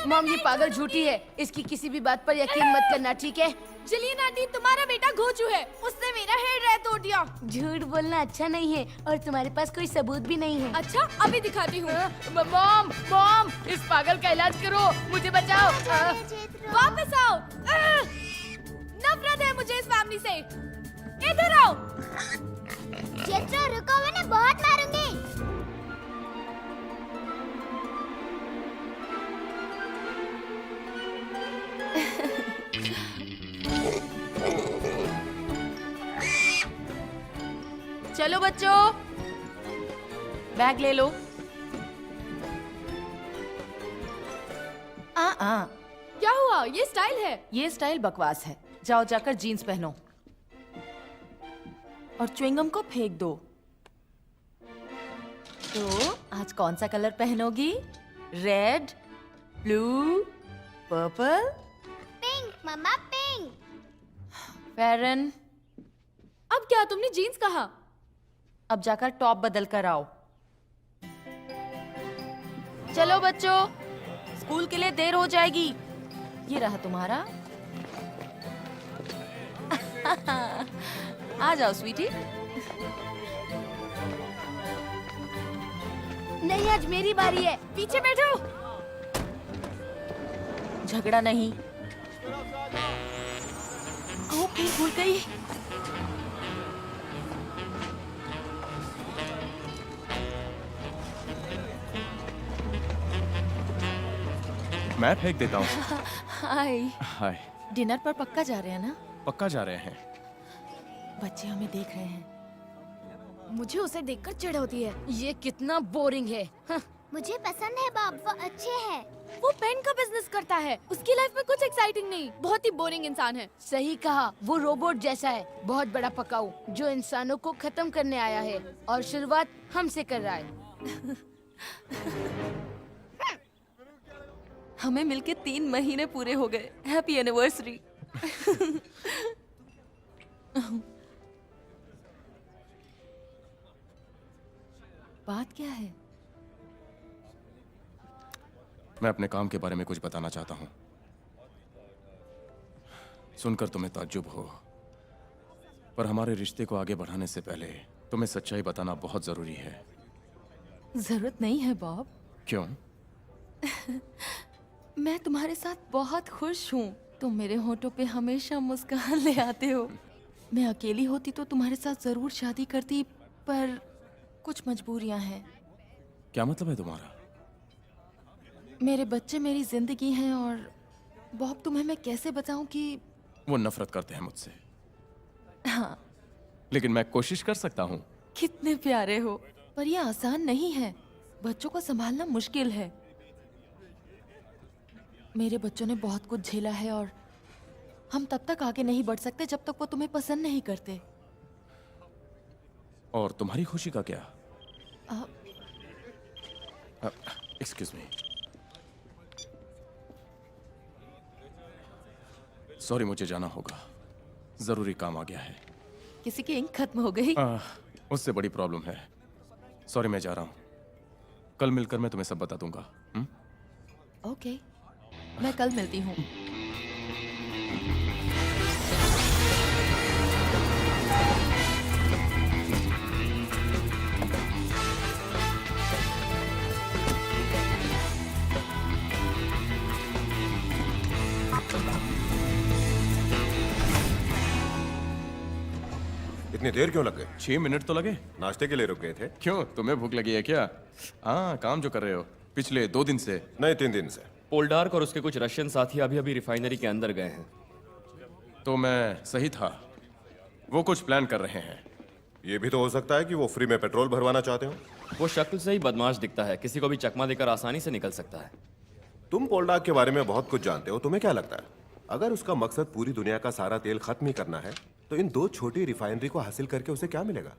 Mom ये पागल झूठी है, इसकी किसी भी बात पर यकीन मत करना, ठीक है? जिलियन आंटी, तुम्हारा बेटा घोचू है, उसने मेरा हेयर ड्रायर तोड़ दिया। झूठ बोलना अच्छा नहीं है और तुम्हारे पास कोई सबूत भी नहीं है। अच्छा, अभी दिखाती हूँ। मॉम मॉम इस पागल का इलाज करो, मुझे बचाओ। वापस आओ। नफरत है मुझे इस फैमिली से। इधर आओ। जेत्रो रुको, मैं बहुत मारूंगी। चलो बच्चों, बैग ले लो। क्या हुआ? ये स्टाइल है। ये स्टाइल बकवास है, जाओ जाकर जीन्स पहनो और च्युइंगम को फेंक दो। तो आज कौन सा कलर पहनोगी? Red, blue, purple? पिंक मम्मा, पिंक। फेरन। अब क्या तुमने जीन्स कहा? अब जाकर टॉप बदल कर आओ। चलो बच्चों, स्कूल के लिए देर हो जाएगी। ये रहा तुम्हारा। आ जाओ स्वीटी। नहीं, आज मेरी बारी है। पीछे बैठो। झगड़ा नहीं। ओके, भूल गई। मैं फेंक देता हूँ। हाय। हाय। डिनर पर पक्का जा रहे हैं ना? पक्का जा रहे हैं। बच्चे हमें देख रहे हैं। मुझे उसे देखकर चिढ़ होती है। ये कितना बोरिंग है। मुझे पसंद है बाब, वो अच्छे हैं। वो पेन का बिजनेस करता है, उसकी लाइफ में कुछ एक्साइटिंग नहीं, बहुत ही बोरिंग इंसान है। सही कहा, वो रोबोट जैसा है, बहुत बड़ा पकाऊ जो इंसानों को खत्म करने आया है और शुरुआत हमसे कर रहा है। हमें मिलके 3 महीने पूरे हो गए। Happy anniversary. बात क्या है? मैं अपने काम के बारे में कुछ बताना चाहता हूँ। सुनकर तुम्हें ताज्जुब हो, पर हमारे रिश्ते को आगे बढ़ाने से पहले तुम्हें सच्चाई बताना बहुत जरूरी है। जरूरत नहीं है बॉब। क्यों? मैं तुम्हारे साथ बहुत खुश हूँ। तुम मेरे होठों पे हमेशा मुस्कान ले आते हो। मैं अकेली होती तो तुम्हारे साथ जरूर शादी करती, पर कुछ मजबूरियां हैं। क्या मतलब है तुम्हारा? मेरे बच्चे मेरी जिंदगी हैं और बॉब, तुम्हें मैं कैसे बताऊं कि वो नफरत करते हैं मुझसे। हाँ, लेकिन मैं कोशिश कर सकता हूँ। कितने प्यारे हो, पर यह आसान नहीं है। बच्चों को संभालना मुश्किल है। मेरे बच्चों ने बहुत कुछ झेला है और हम तब तक आगे नहीं बढ़ सकते जब तक वो तुम्हें पसंद नहीं करते। और तुम्हारी खुशी का क्या? आ, एक्सक्यूज मी। सॉरी, मुझे जाना होगा, जरूरी काम आ गया है। किसी की इंक खत्म हो गई। उससे बड़ी प्रॉब्लम है। सॉरी, मैं जा रहा हूँ। कल मिलकर मैं तुम्हें सब बता दूंगा। ओके, मैं कल मिलती हूँ। इतनी देर क्यों लग गई? 6 मिनट तो लगे। नाश्ते के लिए रुक गए थे? क्यों, तुम्हें भूख लगी है क्या? हाँ, काम जो कर रहे हो पिछले 2 दिन से। नहीं, 3 दिन से। पोल्डार्क और उसके कुछ रशियन साथी अभी अभी रिफाइनरी के अंदर गए हैं। तो मैं सही था, वो कुछ प्लान कर रहे हैं। ये भी तो हो सकता है कि वो फ्री में पेट्रोल भरवाना चाहते हो। वो शक्ल से ही बदमाश दिखता है, किसी को भी चकमा देकर आसानी से निकल सकता है। तुम पोल्डार्क के बारे में बहुत कुछ जानते हो, तुम्हें क्या लगता है अगर उसका मकसद पूरी दुनिया का सारा तेल खत्म ही करना है तो इन 2 छोटी रिफाइनरी को हासिल करके उसे क्या मिलेगा?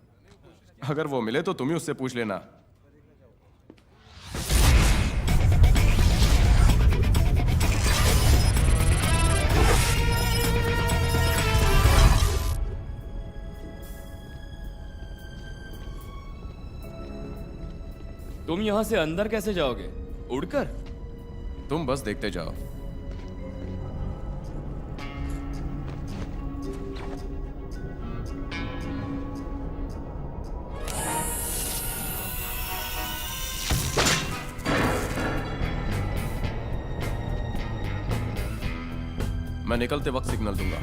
अगर वो मिले तो तुम ही उससे पूछ लेना। तुम यहां से अंदर कैसे जाओगे? उड़कर? तुम बस देखते जाओ। मैं निकलते वक्त सिग्नल दूंगा।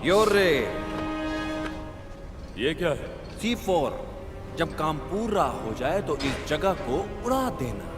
योरे ये क्या है? C4 जब काम पूरा हो जाए तो इस जगह को उड़ा देना।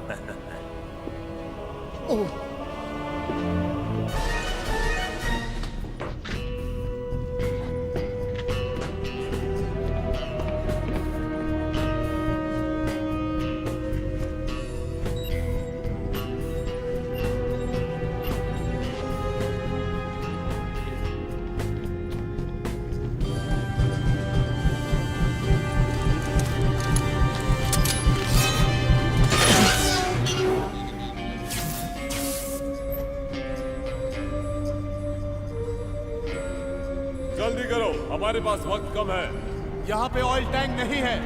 जल्दी करो, हमारे पास वक्त कम है। यहाँ पे ऑयल टैंक नहीं है।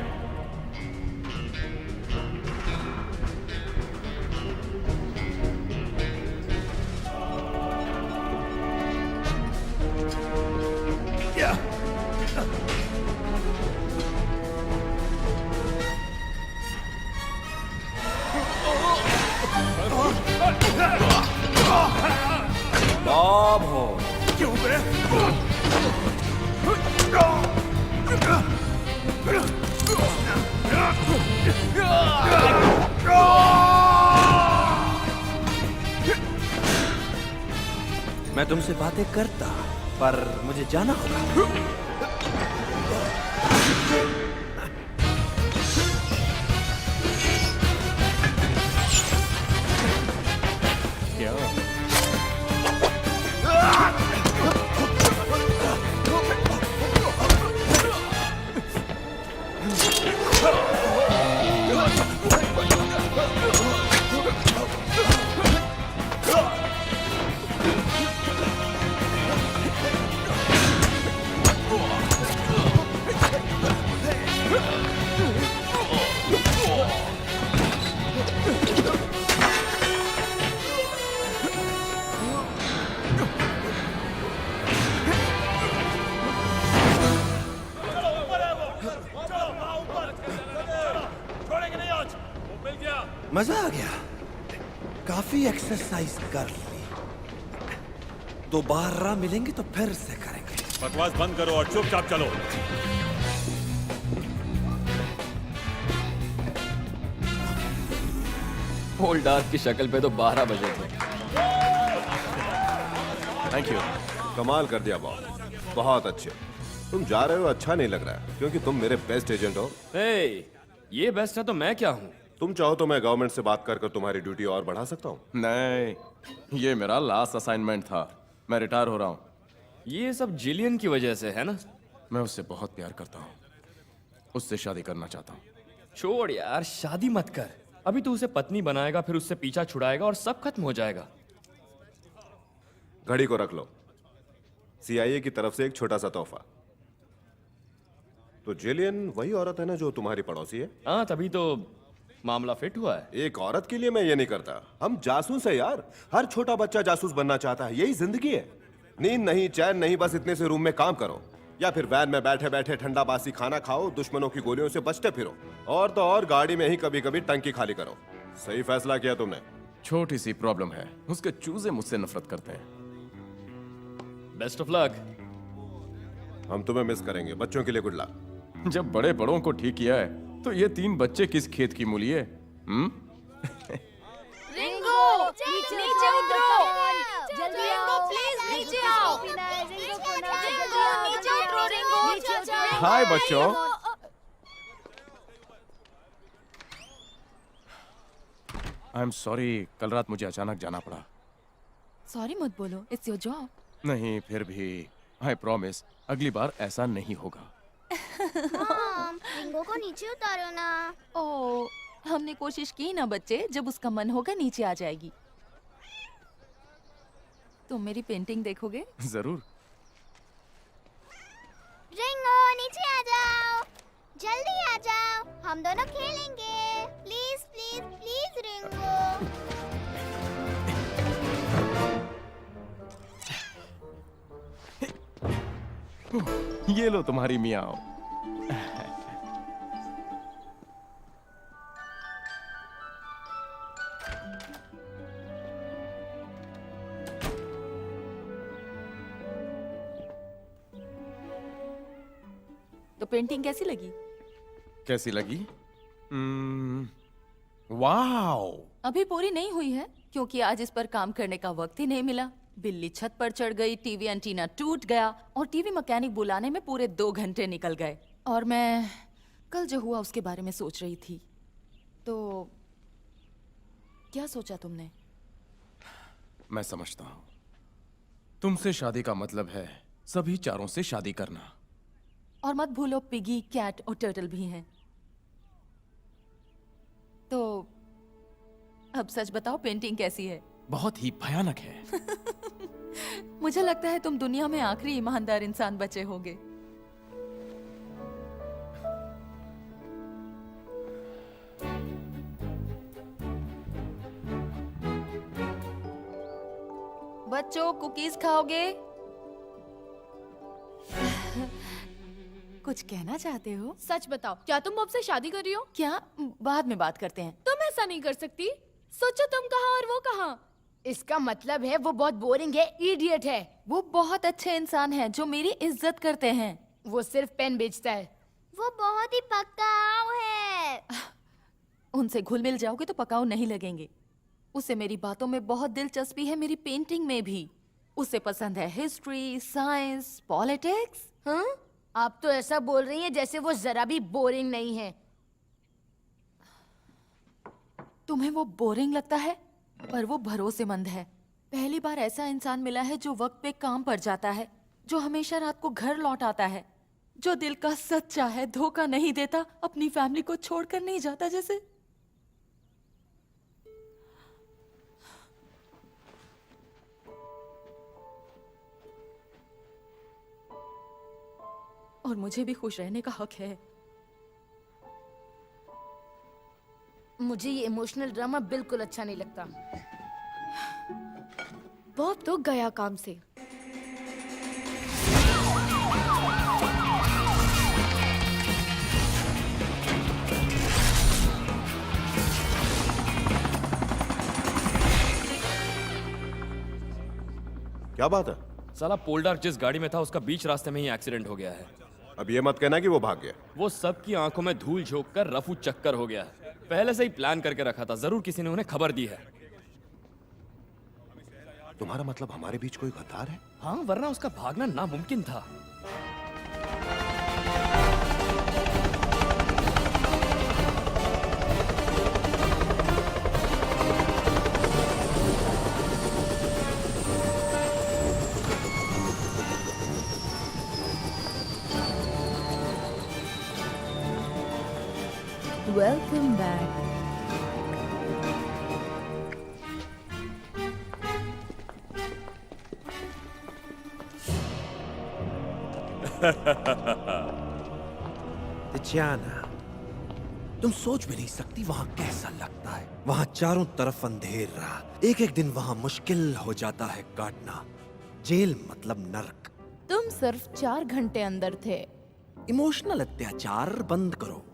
बॉब हो। क्यों बे? मैं तुमसे बातें करता पर मुझे जाना होगा। क्या? मजा आ गया। काफी एक्सरसाइज कर ली। दोबारा मिलेंगे तो फिर से करेंगे। बकवास बंद करो और चुपचाप चलो। होल्ड डार्क की शक्ल पे तो 12 बजे थे। Thank you. कमाल कर दिया बॉब, बहुत अच्छे। तुम जा रहे हो अच्छा नहीं लग रहा है, क्योंकि तुम मेरे बेस्ट एजेंट हो। हे, ये बेस्ट है तो मैं क्या हूँ? तुम चाहो तो मैं गवर्नमेंट से बात कर तुम्हारी ड्यूटी और बढ़ा सकता हूँ। नहीं, ये मेरा लास्ट असाइनमेंट था। मैं रिटायर हो रहा हूँ। ये सब जिलियन की वजह से है ना? मैं उससे बहुत प्यार करता हूँ, उससे शादी करना चाहता हूँ। छोड़ यार, शादी मत कर। अभी तू उसे पत्नी बनाएगा, फिर उससे पीछा छुड़ाएगा और सब खत्म हो जाएगा। घड़ी को रख लो, CIA की तरफ से एक छोटा सा तोहफा। तो जिलियन वही औरत है ना जो तुम्हारी पड़ोसी है? हाँ, तभी तो मामला फिट हुआ है। एक औरत के लिए मैं ये नहीं करता। हम जासूस है यार, हर छोटा बच्चा जासूस बनना चाहता है, यही जिंदगी है। नींद नहीं, चैन नहीं, बस इतने से रूम में काम करो, या फिर वैन में बैठे बैठे ठंडा बासी खाना खाओ, दुश्मनों की गोलियों से बचते फिरो, और तो और गाड़ी में ही कभी कभी टंकी खाली करो। सही फैसला किया तुमने। छोटी सी प्रॉब्लम है, उसके चूजे मुझसे नफरत करते हैं। Best of luck. हम तुम्हें मिस करेंगे। बच्चों के लिए गुड लक। जब बड़े बड़ों को ठीक किया है तो ये 3 बच्चे किस खेत की मूली है? रिंगो, नीचे उतरो। जल्दी रिंगो, प्लीज नीचे आओ। रिंगो, नीचे उतरो। रिंगो, हाय बच्चों। आई एम सॉरी, कल रात मुझे अचानक जाना पड़ा। सॉरी मत बोलो, इट्स योर जॉब। नहीं, फिर भी आई प्रॉमिस अगली बार ऐसा नहीं होगा। मॉम, रिंगो को नीचे उतारो ना। ओ, हमने कोशिश की ना बच्चे, जब उसका मन होगा नीचे आ जाएगी। तुम मेरी पेंटिंग देखोगे? जरूर। रिंगो, हम दोनों खेलेंगे। Please please please Rinku. ये लो तुम्हारी मियाओ। तो पेंटिंग कैसी लगी? कैसी लगी? वाओ! अभी पूरी नहीं हुई है क्योंकि आज इस पर काम करने का वक्त ही नहीं मिला। बिल्ली छत पर चढ़ गई, टीवी एंटीना टूट गया और टीवी मैकेनिक बुलाने में पूरे 2 घंटे निकल गए। और मैं कल जो हुआ उसके बारे में सोच रही थी। तो क्या सोचा तुमने? मैं समझता हूं। तुमसे शादी का मतलब है सभी चारों से शादी करना। और मत भूलो पिगी, कैट और टर्टल भी हैं। तो अब सच बताओ, पेंटिंग कैसी है? बहुत ही भयानक है। मुझे लगता है तुम दुनिया में आखिरी ईमानदार इंसान बचे होगे। बच्चों, कुकीज खाओगे? कुछ कहना चाहते हो? सच बताओ, क्या तुम मुझसे शादी कर रही हो? क्या? बाद में बात करते हैं। तुम ऐसा नहीं कर सकती। सोचो, तुम कहाँ और वो कहाँ। इसका मतलब है वो बहुत बोरिंग है, इडियट है। वो बहुत अच्छे इंसान हैं जो मेरी इज्जत करते हैं। वो सिर्फ पेन बेचता है। वो बहुत ही पक्का है। उनसे घुल मिल जाओगे तो पकाऊ नहीं लगेंगे। उसे मेरी बातों में बहुत दिलचस्पी है, मेरी पेंटिंग में भी। उसे पसंद है हिस्ट्री, साइंस, पॉलिटिक्स। हाँ? आप तो ऐसा बोल रही हैं जैसे वो जरा भी बोरिंग नहीं है। तुम्हें वो बोरिंग लगता है, पर वो भरोसेमंद है। पहली बार ऐसा इंसान मिला है जो वक्त पे काम पर जाता है, जो हमेशा रात को घर लौट आता है, जो दिल का सच्चा है, धोखा नहीं देता, अपनी फैमिली को छोड़कर नहीं जाता जैसे। और मुझे भी खुश रहने का हक है। मुझे ये इमोशनल ड्रामा बिल्कुल अच्छा नहीं लगता। बॉब तो गया काम से। क्या बात है? साला पोल्डार जिस गाड़ी में था उसका बीच रास्ते में ही एक्सीडेंट हो गया है। अब ये मत कहना कि वो भाग गया। वो सबकी आंखों में धूल झोंक कर रफू चक्कर हो गया है। पहले से ही प्लान करके रखा था, जरूर किसी ने उन्हें खबर दी है। तुम्हारा मतलब हमारे बीच कोई गद्दार है? हाँ, वरना उसका भागना नामुमकिन था। Welcome back. तिचियाना, तुम सोच भी नहीं सकती वहां कैसा लगता है। वहां चारों तरफ अंधेरा। एक एक दिन वहां मुश्किल हो जाता है काटना। जेल मतलब नर्क। तुम सिर्फ 4 घंटे अंदर थे। इमोशनल अत्याचार बंद करो।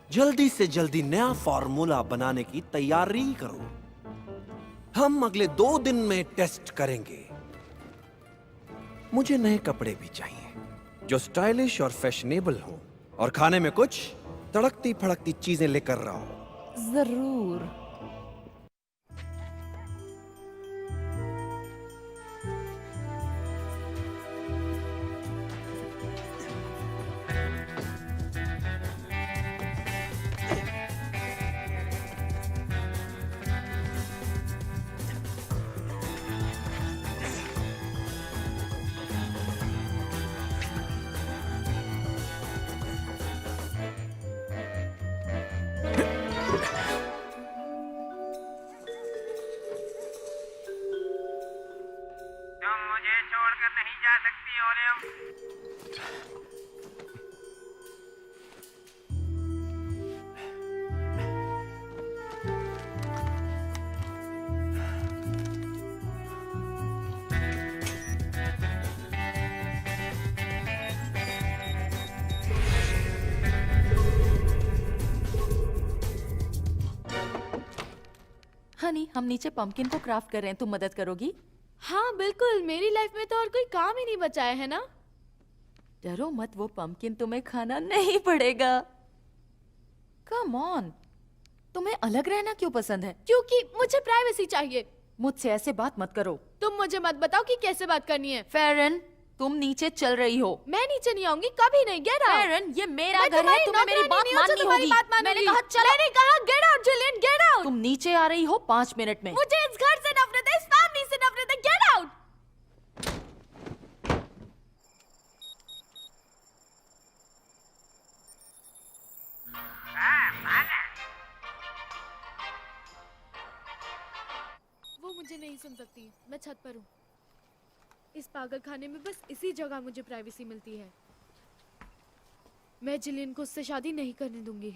जल्दी से जल्दी नया फॉर्मूला बनाने की तैयारी करो। हम अगले 2 दिन में टेस्ट करेंगे। मुझे नए कपड़े भी चाहिए जो स्टाइलिश और फैशनेबल हो, और खाने में कुछ तड़कती फड़कती चीजें लेकर रहो। जरूर। हम नीचे पंपकिन को क्राफ्ट कर रहे हैं, तुम मदद करोगी? हाँ बिल्कुल, मेरी लाइफ में तो और कोई काम ही नहीं बचा है ना। डरो मत, वो पंपकिन तुम्हें खाना नहीं पड़ेगा। कम ऑन, तुम्हें अलग रहना क्यों पसंद है? क्योंकि मुझे प्राइवेसी चाहिए। मुझसे ऐसे बात मत करो। तुम मुझे मत बताओ कि कैसे बात करनी है। फेरन, तुम नीचे चल रही हो। मैं नीचे नहीं आऊंगी, कभी नहीं। Get out. फेरन, ये मेरा घर है, तुम्हें मेरी बात माननी होगी। मैंने कहा चलो। मैंने कहा get out Julian, get out. तुम नीचे आ रही हो 5 मिनट में। मुझे इस घर से नफरत है, इस फैमिली से नफरत है। Get out. वो मुझे नहीं सुन सकती। मैं छत पर हूँ। इस पागल खाने में बस इसी जगह मुझे प्राइवेसी मिलती है। मैं जिलियन को उससे शादी नहीं करने दूंगी।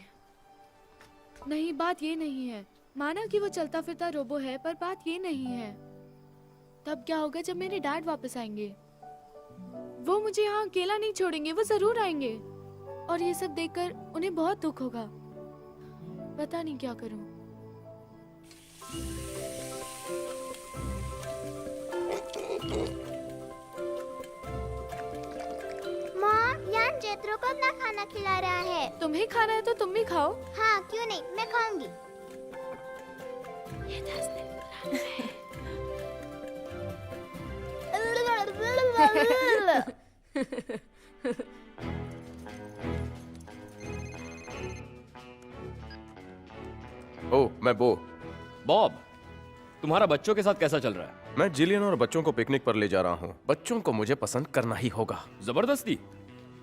नहीं, बात ये नहीं है। माना कि वो चलता फिरता रोबो है, पर बात ये नहीं है। तब क्या होगा जब मेरे डैड वापस आएंगे? वो मुझे यहाँ अकेला नहीं छोड़ेंगे, वो जरूर आएंगे। और ये सब देखकर उन्हें बहुत दुख होगा। पता नहीं क्या करूं। मॉम, यान जेत्रो को अपना खाना खिला रहा है। तुम्हें खाना है तो तुम भी खाओ। हाँ, क्यों नहीं, मैं खाऊंगी। ये 10 दिन पुराना है। ओ, मैं बो। बॉब, तुम्हारा बच्चों के साथ कैसा चल रहा है? मैं जिलियन और बच्चों को पिकनिक पर ले जा रहा हूँ। बच्चों को मुझे पसंद करना ही होगा। जबरदस्ती?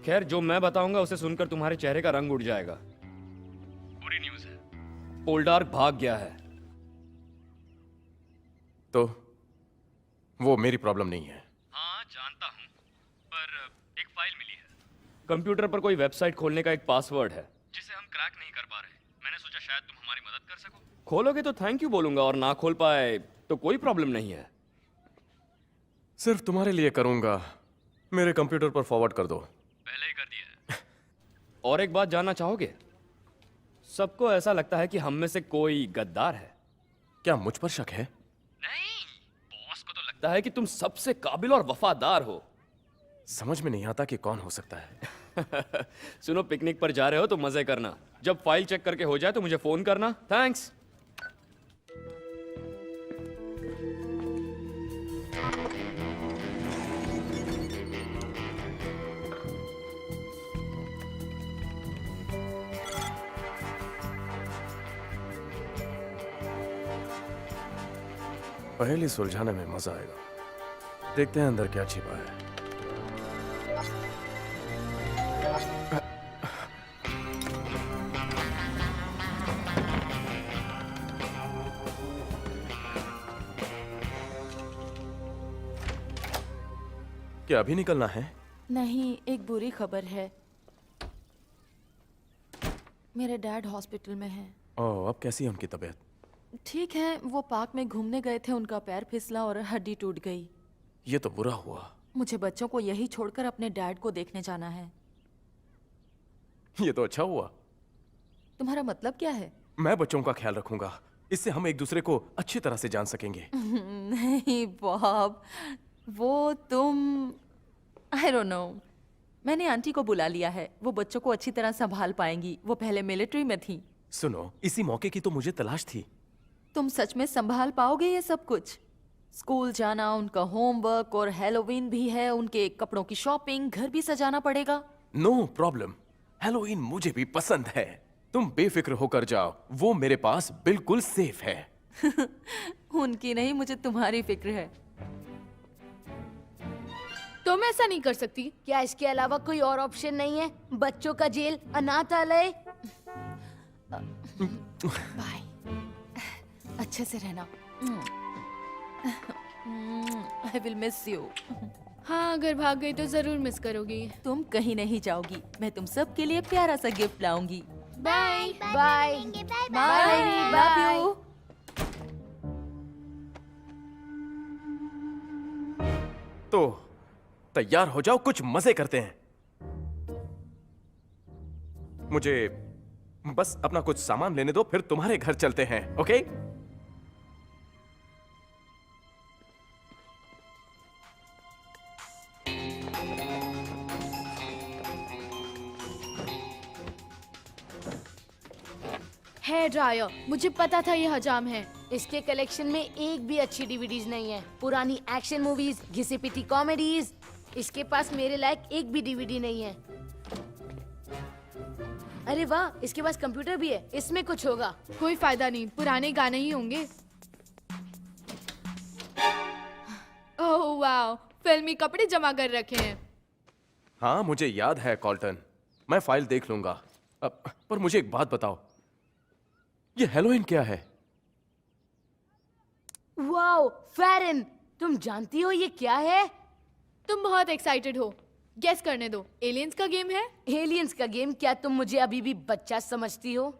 खैर, जो मैं बताऊंगा उसे सुनकर तुम्हारे चेहरे का रंग उड़ जाएगा। बुरी न्यूज़ है, पोल्डार्क भाग गया है। तो वो मेरी प्रॉब्लम नहीं है। हाँ जानता हूँ, पर एक फाइल मिली है। कंप्यूटर पर कोई वेबसाइट खोलने का एक पासवर्ड है जिसे हम क्रैक नहीं कर पा रहे। मैंने सोचा शायद तुम हमारी मदद कर सको। खोलोगे तो थैंक यू बोलूंगा, और ना खोल पाए तो कोई प्रॉब्लम नहीं है। सिर्फ तुम्हारे लिए करूंगा। मेरे कंप्यूटर पर फॉरवर्ड कर दो। पहले ही कर दिया है। और एक बात जानना चाहोगे? सबको ऐसा लगता है कि हम में से कोई गद्दार है। क्या मुझ पर शक है? नहीं, बॉस को तो लगता है कि तुम सबसे काबिल और वफादार हो। समझ में नहीं आता कि कौन हो सकता है। सुनो, पिकनिक पर जा रहे हो तो मजे करना। जब फाइल चेक करके हो जाए तो मुझे फोन करना। थैंक्स। पहेली सुलझाने में मजा आएगा। देखते हैं अंदर क्या छिपा है। क्या अभी निकलना है? नहीं, एक बुरी खबर है। मेरे डैड हॉस्पिटल में हैं। ओह, अब कैसी है उनकी तबीयत? ठीक है, वो पार्क में घूमने गए थे, उनका पैर फिसला और हड्डी टूट गई। ये तो बुरा हुआ। मुझे बच्चों को यही छोड़कर अपने डैड को देखने जाना है। ये तो अच्छा हुआ। तुम्हारा मतलब क्या है? मैं बच्चों का ख्याल रखूंगा। इससे हम एक दूसरे को अच्छी तरह से जान सकेंगे। नहीं बॉब, वो तुम आई डोंट नो। मैंने आंटी को बुला लिया है, वो बच्चों को अच्छी तरह संभाल पाएंगी। वो पहले मिलिट्री में थी। सुनो, इसी मौके की तो मुझे तलाश थी। तुम सच में संभाल पाओगे ये सब कुछ? स्कूल जाना, उनका होमवर्क, और हैलोवीन भी है, उनके कपड़ों की शॉपिंग, घर भी सजाना पड़ेगा। No problem. हैलोवीन मुझे भी पसंद है। तुम बेफिक्र होकर जाओ, वो मेरे पास बिल्कुल सेफ है। उनकी नहीं, मुझे तुम्हारी फिक्र है। तुम ऐसा नहीं कर सकती। क्या इसके अलावा कोई और ऑप्शन नहीं है? बच्चों का जेल, अनाथालय। बाय, अच्छे से रहना। I will miss you. हाँ, अगर भाग गई तो जरूर मिस करोगी। तुम कहीं नहीं जाओगी। मैं तुम सब के लिए प्यारा सा गिफ्ट लाऊंगी। Bye bye bye bye, love you. तो तैयार हो जाओ, कुछ मजे करते हैं। मुझे बस अपना कुछ सामान लेने दो, फिर तुम्हारे घर चलते हैं, ओके? हेयर ड्रायर, मुझे पता था ये हजाम है। इसके कलेक्शन में एक भी अच्छी डीवीडीज नहीं है। पुरानी एक्शन मूवीज, घिसी पिटी कॉमेडीज। इसके पास मेरे लायक एक भी डीवीडी नहीं है। अरे वाह, इसके पास कंप्यूटर भी है, इसमें कुछ होगा। कोई फायदा नहीं, पुराने गाने ही होंगे। ओह वाह, फिल्मी कपड़े जमा कर रखे हैं। हाँ मुझे याद है कॉल्टन, मैं फाइल देख लूंगा। पर मुझे एक बात बताओ, ये हेलोइन क्या है? वाओ, फेरन, तुम जानती हो ये क्या है? तुम बहुत एक्साइटेड हो, गेस करने दो। एलियंस का गेम है। एलियंस का गेम? क्या तुम मुझे अभी भी बच्चा समझती हो?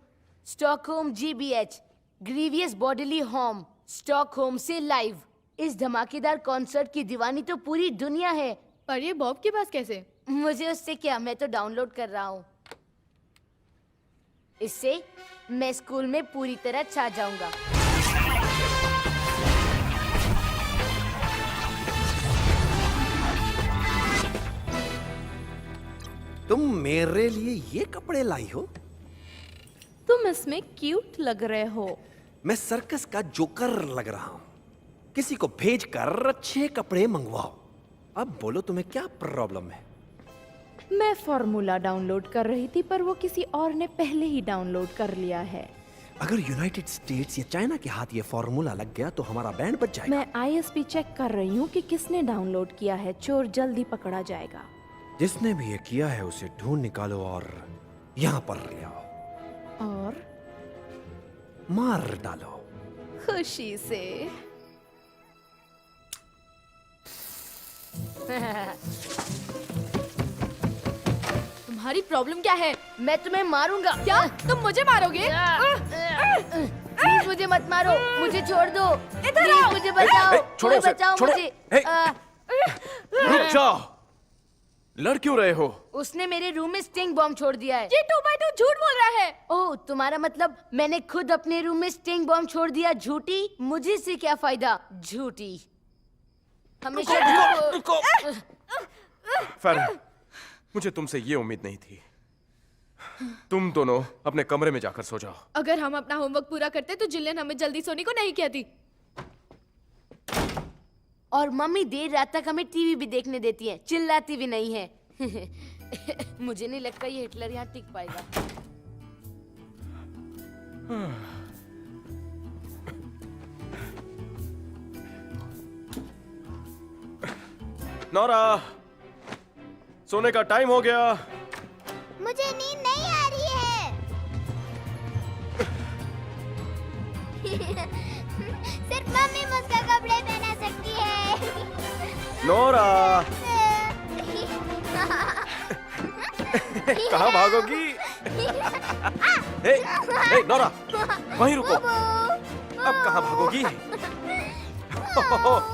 Stockholm GBH, grievous bodily harm, Stockholm से लाइव। इस धमाकेदार कॉन्सर्ट की दीवानी तो पूरी दुनिया है। पर ये बॉब के पास कैसे? मुझे उससे क्या, मैं तो डाउनलोड कर रहा हूँ। इससे मैं स्कूल में पूरी तरह छा जाऊंगा। तुम मेरे लिए ये कपड़े लाई हो? तुम इसमें क्यूट लग रहे हो। मैं सर्कस का जोकर लग रहा हूँ। किसी को भेज कर अच्छे कपड़े मंगवाओ। अब बोलो तुम्हें क्या प्रॉब्लम है? मैं फॉर्मूला डाउनलोड कर रही थी, पर वो किसी और ने पहले ही डाउनलोड कर लिया है। अगर यूनाइटेड स्टेट्स या चाइना के हाथ ये फॉर्मूला लग गया तो हमारा बैंड बच जाएगा। मैं ISP चेक कर रही हूँ कि किसने डाउनलोड किया है। चोर जल्दी पकड़ा जाएगा। जिसने भी ये किया है उसे ढूंढ निकालो और यहाँ पर ले आओ और मार डालो। खुशी से। तुम्हारी प्रॉब्लम क्या है? मैं तुम्हें मारूंगा। क्या तुम मुझे मारोगे? प्लीज मुझे मत मारो, मुझे छोड़ दो। इधर आओ। मुझे बचाओ, छोड़ो उसे, बचाओ छोड़ो। मुझे। हे, रुक जाओ, लड़ क्यों रहे हो? उसने मेरे रूम में स्टिंग बॉम्ब छोड़ दिया है। ये 2x2 झूठ बोल रहा है। ओह, तुम्हारा मतलब मैंने खुद अपने रूम में स्टिंग बॉम्ब छोड़ दिया? झूठी, मुझे से क्या फायदा? झूठी, हमेशा रुको। फेरन, मुझे तुमसे ये उम्मीद नहीं थी। तुम दोनों अपने कमरे में जाकर सो जाओ। अगर हम अपना होमवर्क पूरा करते तो जिलियन हमें जल्दी सोने को नहीं कहती। और मम्मी देर रात तक हमें टीवी भी देखने देती है, चिल्लाती भी नहीं है। मुझे नहीं लगता ये हिटलर यहाँ टिक पाएगा। नौरा, सोने का टाइम हो गया। मुझे नींद नहीं आ रही है। सिर्फ मम्मी मुझको कपड़े पहना सकती है। नौरा, कहाँ भागोगी? हे, हे, नौरा, वहीं रुको। अब कहाँ भागोगी?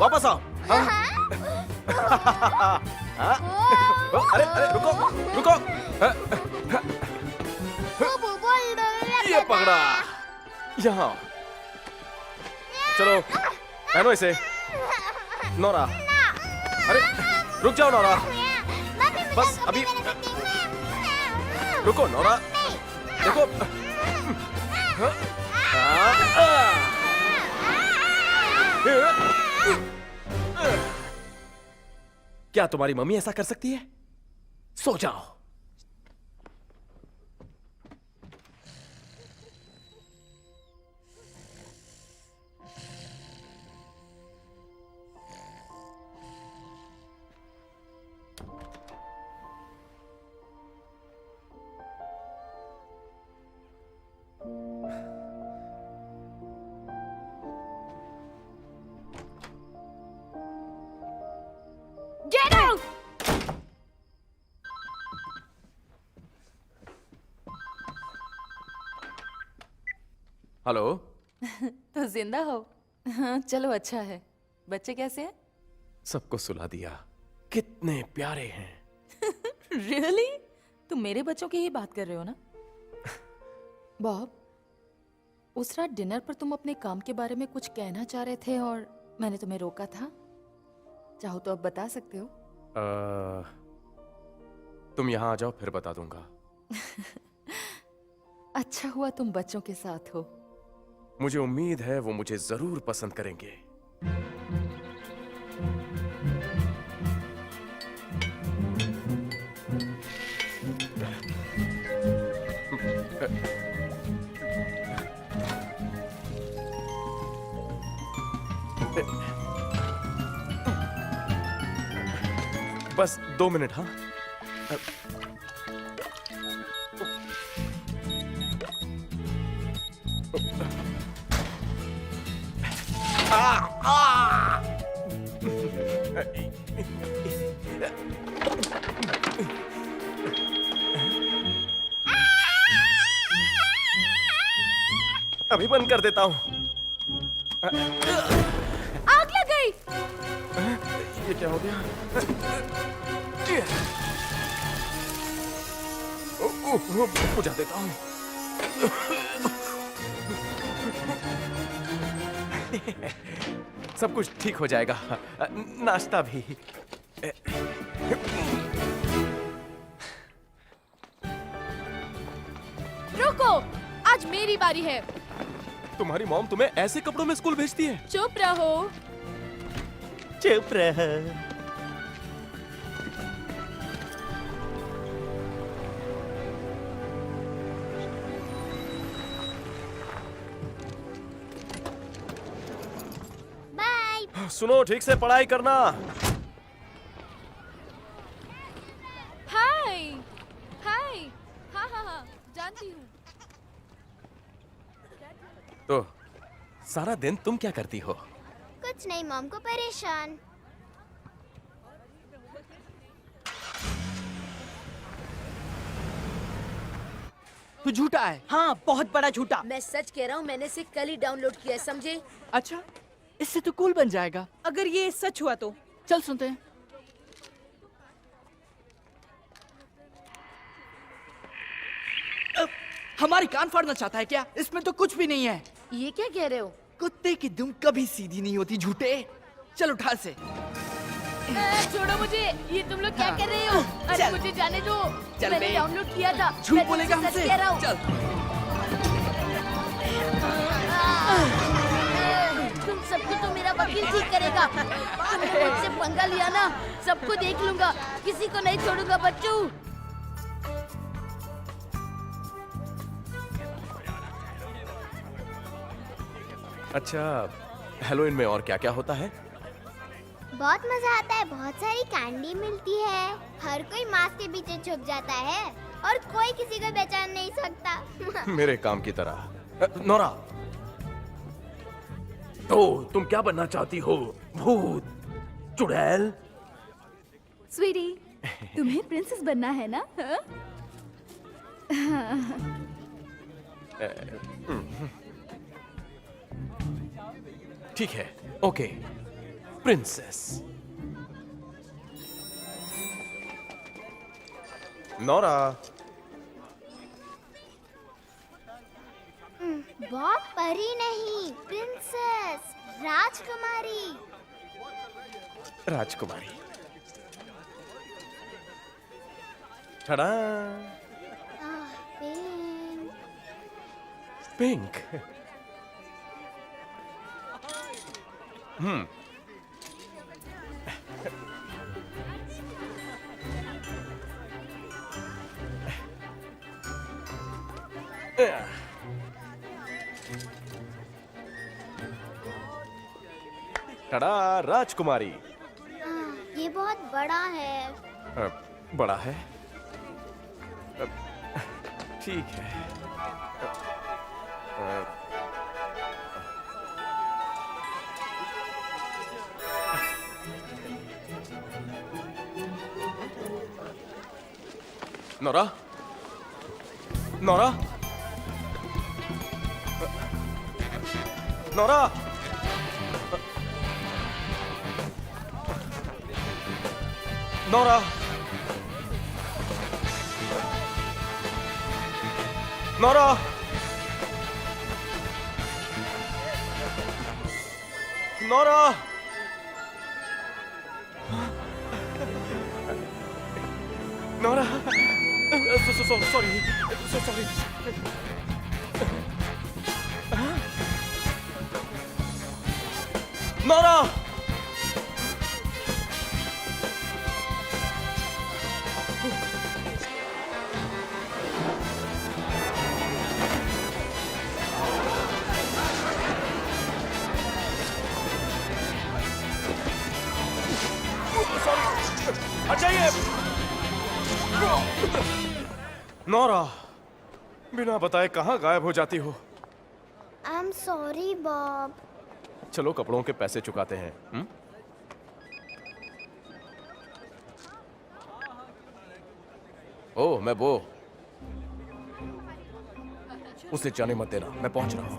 वापस आओ। हाँ? हाँ? अरे अरे रुको रुको। ये पकड़ा। यहाँ चलो, पहनो इसे। नौरा, अरे रुक जाओ नौरा, बस अभी रुको नौरा, देखो। क्या तुम्हारी मम्मी ऐसा कर सकती है? सो जाओ। Get out! हेलो। तो जिंदा हो? हाँ, चलो अच्छा है। बच्चे कैसे हैं? सबको सुला दिया। कितने प्यारे हैं। रियली? तुम मेरे बच्चों की ही बात कर रहे हो ना? बॉब, उस रात डिनर पर तुम अपने काम के बारे में कुछ कहना चाह रहे थे और मैंने तुम्हें रोका था। चाहो तो अब बता सकते हो। तुम यहाँ आ जाओ, फिर बता दूंगा। अच्छा हुआ तुम बच्चों के साथ हो। मुझे उम्मीद है वो मुझे जरूर पसंद करेंगे। बस 2 मिनट। हाँ, अभी बंद कर देता हूं। आग लग गई। ये क्या हो गया? बुझा देता हूं। सब कुछ ठीक हो जाएगा, नाश्ता भी। रुको, आज मेरी बारी है। तुम्हारी मॉम तुम्हें ऐसे कपड़ों में स्कूल भेजती है? चुप रहो। चुप रह। बाय। सुनो, ठीक से पढ़ाई करना। हाय हाय, हाँ हाँ हाँ, जानती हूँ। तो सारा दिन तुम क्या करती हो? कुछ नहीं, मॉम को परेशान। तू झूठा है। हाँ, बहुत बड़ा झूठा। मैं सच कह रहा हूँ, मैंने इसे कल ही डाउनलोड किया है, समझे? अच्छा, इससे तो कूल बन जाएगा। अगर ये सच हुआ तो चल सुनते हैं। हमारी कान फाड़ना चाहता है क्या? इसमें तो कुछ भी नहीं है। ये क्या कह रहे हो? कुत्ते की दुम कभी सीधी नहीं होती, झूठे। चल उठा से। छोड़ो मुझे, ये तुम लोग क्या कर रहे हो? अरे चल। मुझे जाने दो। चल मैंने बे। डाउनलोड किया था। झूठ मैं बोलेगा तुमसे सच हमसे। कह रहा हूँ। चल। तुम सबको तो मेरा वकील ठीक करेगा। तुमने मुझसे पंगा लिया ना, सबको देख लूंगा, किसी को नहीं छोड़ूंगा बच्चों। अच्छा, हेलोइन में और क्या क्या होता है? बहुत मजा आता है, बहुत सारी कैंडी मिलती है, हर कोई मास्क के पीछे छुप जाता है और कोई किसी को पहचान नहीं सकता। मेरे काम की तरह। नोरा, तो तुम क्या बनना चाहती हो? भूत, चुड़ैल? स्वीटी, तुम्हें प्रिंसेस बनना है ना? ठीक है, ओके, प्रिंसेस। नोरा, बहुत परी नहीं, प्रिंसेस, राजकुमारी। राजकुमारी। टडा, पिंक। पिंक। टडा, राजकुमारी। ये बहुत बड़ा है। बड़ा है? ठीक है। Nora, Nora, Nora, Nora, Nora, Nora, Nora, sorry, so sorry. Nora! हट जाइए! नौरा, बिना बताए कहाँ गायब हो जाती हो? I am sorry Bob. चलो कपड़ों के पैसे चुकाते हैं। ओह, मैं वो। उसे जाने मत देना, मैं पहुंच रहा हूं।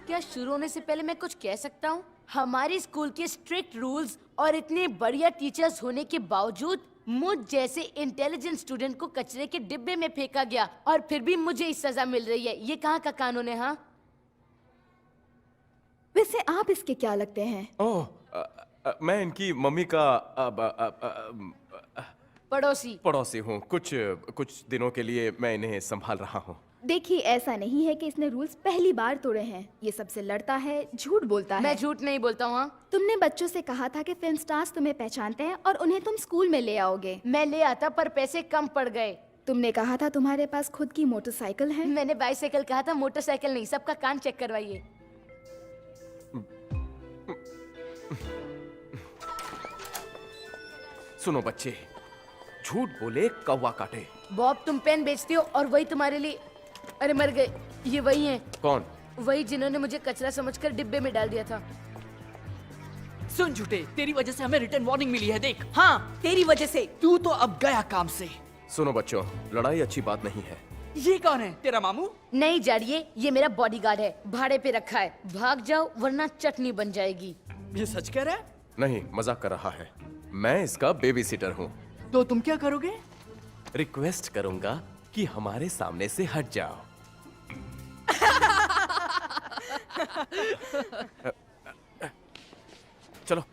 क्या शुरू होने से पहले मैं कुछ कह सकता हूँ? हमारे स्कूल के स्ट्रिक्ट रूल्स और इतने बढ़िया टीचर्स होने के बावजूद मुझ जैसे इंटेलिजेंट स्टूडेंट को कचरे के डिब्बे में फेंका गया और फिर भी मुझे इस सजा मिल रही है। ये कहाँ का कानून है? हाँ, वैसे आप इसके क्या लगते हैं? ओह, मैं इनकी मम्मी का पड़ोसी हूँ। कुछ दिनों के लिए मैं इन्हें संभाल रहा हूँ। देखिए, ऐसा नहीं है कि इसने रूल्स पहली बार तोड़े हैं। ये सबसे लड़ता है, झूठ बोलता है। मैं झूठ नहीं बोलता हूँ। हाँ, तुमने बच्चों से कहा था कि फिल्म स्टार्स तुम्हें पहचानते हैं और उन्हें तुम स्कूल में ले आओगे। मैं ले आता पर पैसे कम पड़ गए। तुमने कहा था तुम्हारे पास खुद की मोटरसाइकिल है। मैंने बाइसाइकिल कहा था, मोटरसाइकिल नहीं। सबका कान चेक करवाइए। सुनो बच्चे, झूठ बोले कौवा काटे। बॉब, तुम पेन बेचती हो और वही तुम्हारे लिए। अरे मर गए। ये वही हैं। कौन? वही जिन्होंने मुझे कचरा समझकर डिब्बे में डाल दिया था। सुन झूठे, तेरी वजह से हमें रिटर्न वार्निंग मिली है। देख, हाँ, तेरी वजह से। तू तो अब गया काम से। सुनो बच्चों, लड़ाई अच्छी बात नहीं है। ये कौन है? तेरा मामू? नहीं जाड़िए, ये मेरा बॉडीगार्ड है। भाड़े पे रखा है। भाग जाओ वरना चटनी बन जाएगी। ये सच कह रहा है? नहीं, मजाक कर रहा है। मैं इसका बेबी सिटर हूँ। तो तुम क्या करोगे? रिक्वेस्ट करूंगा कि हमारे सामने से हट जाओ। चलो।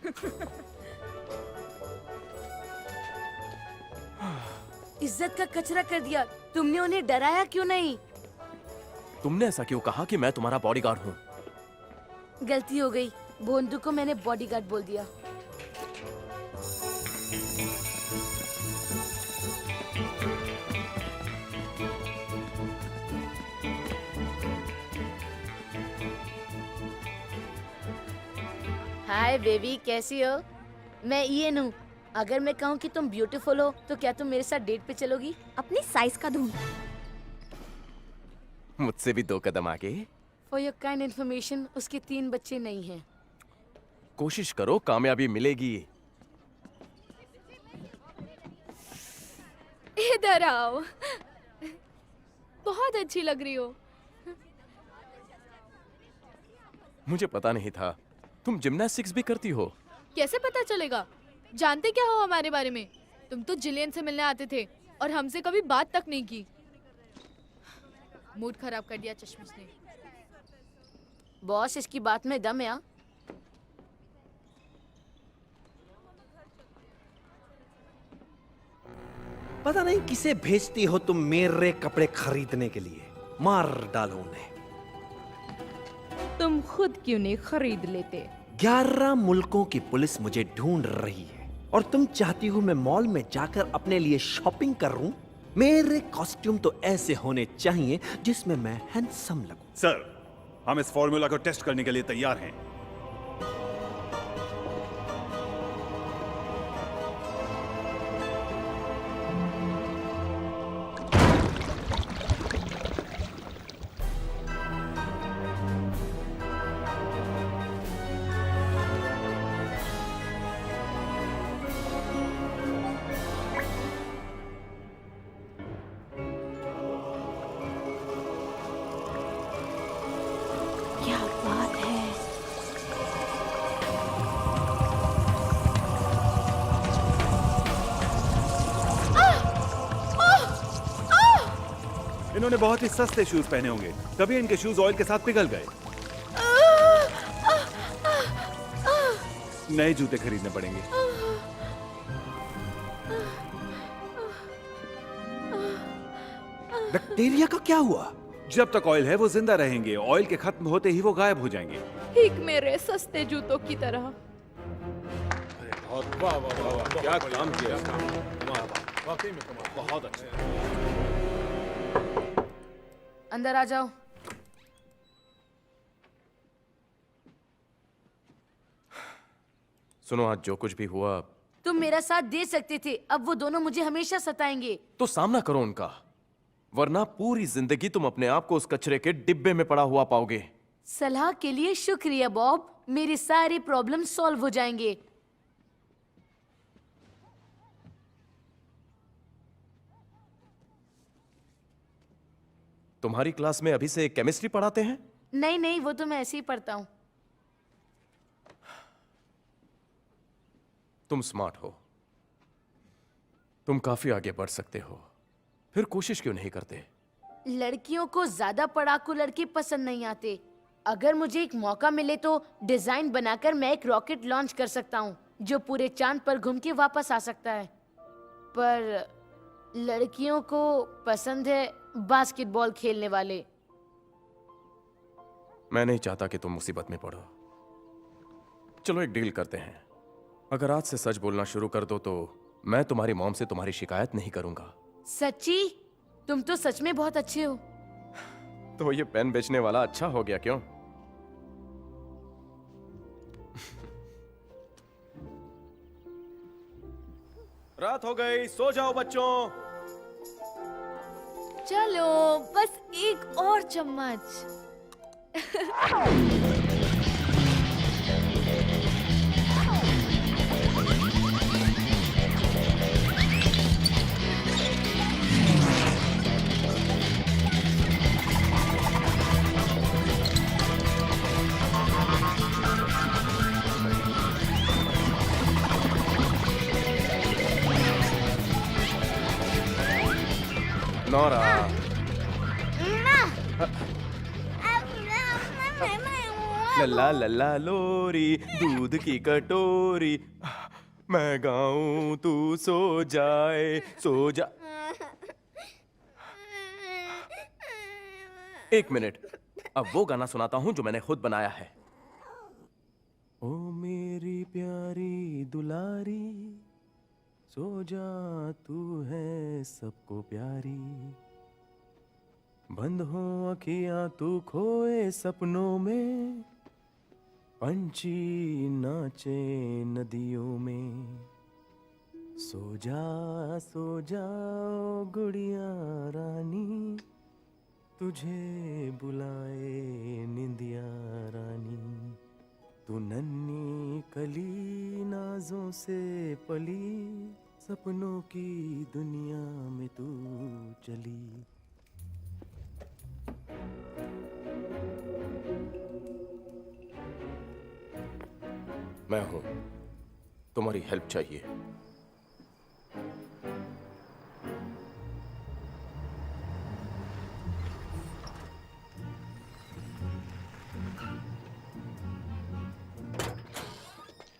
इज्जत का कचरा कर दिया। तुमने उन्हें डराया क्यों नहीं? तुमने ऐसा क्यों कहा कि मैं तुम्हारा बॉडीगार्ड हूँ? गलती हो गई। बोंदू को मैंने बॉडीगार्ड बोल दिया। हाय बेबी, कैसी हो? मैं ईएन हूँ। अगर मैं कहूँ कि तुम ब्यूटीफुल हो तो क्या तुम मेरे साथ डेट पे चलोगी? अपनी साइज का ढूंढ। मुझसे भी 2 कदम आगे। फॉर योर काइंड इन्फॉर्मेशन, उसके 3 बच्चे नहीं हैं। कोशिश करो, कामयाबी मिलेगी। इधर आओ। बहुत अच्छी लग रही हो। मुझे पता नहीं था तुम जिम्नास्टिक्स भी करती हो। कैसे पता चलेगा? जानते क्या हो हमारे बारे में? तुम तो जिलियन से मिलने आते थे और हमसे कभी बात तक नहीं की। मूड खराब कर दिया चश्मिश ने। बॉस, इसकी बात में दम है। पता नहीं किसे भेजती हो तुम मेरे कपड़े खरीदने के लिए। मार डालो उन्हें। तुम खुद क्यों नहीं खरीद लेते? 11 मुल्कों की पुलिस मुझे ढूंढ रही है और तुम चाहती हो मैं मॉल में जाकर अपने लिए शॉपिंग करूं? मेरे कॉस्ट्यूम तो ऐसे होने चाहिए जिसमें मैं हैंडसम लगूं। सर, हम इस फॉर्मूला को टेस्ट करने के लिए तैयार हैं। क्या बात है? इन्होंने बहुत ही सस्ते शूज पहने होंगे, तभी इनके शूज ऑयल के साथ पिघल गए। नए जूते खरीदने पड़ेंगे। बैक्टीरिया का क्या हुआ? जब तक ऑयल है वो जिंदा रहेंगे, ऑयल के खत्म होते ही वो गायब हो जाएंगे। ठीक मेरे सस्ते जूतों की तरह। वाह वाह वाह वाह, क्या काम किया इसने। वाकई में कमाल, बहुत अच्छा। अंदर आ जाओ। सुनो, आज जो कुछ भी हुआ तुम मेरा साथ दे सकते थे, अब वो दोनों मुझे हमेशा सताएंगे। तो सामना करो उनका, वरना पूरी जिंदगी तुम अपने आप को उस कचरे के डिब्बे में पड़ा हुआ पाओगे। सलाह के लिए शुक्रिया बॉब, मेरे सारे प्रॉब्लम सॉल्व हो जाएंगे। तुम्हारी क्लास में अभी से केमिस्ट्री पढ़ाते हैं? नहीं नहीं, वो तो मैं ऐसे ही पढ़ता हूँ। तुम स्मार्ट हो, तुम काफी आगे बढ़ सकते हो, फिर कोशिश क्यों नहीं करते? लड़कियों को ज्यादा पढ़ाकू लड़के पसंद नहीं आते। अगर मुझे एक मौका मिले तो डिजाइन बनाकर मैं एक रॉकेट लॉन्च कर सकता हूँ जो पूरे चांद पर घूम के वापस आ सकता है। पर लड़कियों को पसंद है बास्केटबॉल खेलने वाले। मैं नहीं चाहता कि तुम मुसीबत में पड़ो। चलो एक डील करते हैं, अगर आज से सच बोलना शुरू कर दो तो मैं तुम्हारी मॉम से तुम्हारी शिकायत नहीं करूंगा। सच्ची? तुम तो सच में बहुत अच्छे हो। तो ये पेन बेचने वाला अच्छा हो गया क्यों? रात हो गई, सो जाओ बच्चों। चलो बस एक और चम्मच। नौरा, लल्ला लल्ला लोरी, दूध की कटोरी, मैं गाऊं तू सो जाए, सो जा। एक मिनट, अब वो गाना सुनाता हूं जो मैंने खुद बनाया है। ओ मेरी प्यारी दुलारी, सो जा तू है सबको प्यारी, बंद हो अखियां तू खोए सपनों में, पंछी नाचे नदियों में, सो जा ओ गुड़िया रानी, तुझे बुलाए निंदिया रानी, तू नन्ही कली नाजों से पली, सपनों की दुनिया में तू चली। मैं हूं, तुम्हारी हेल्प चाहिए।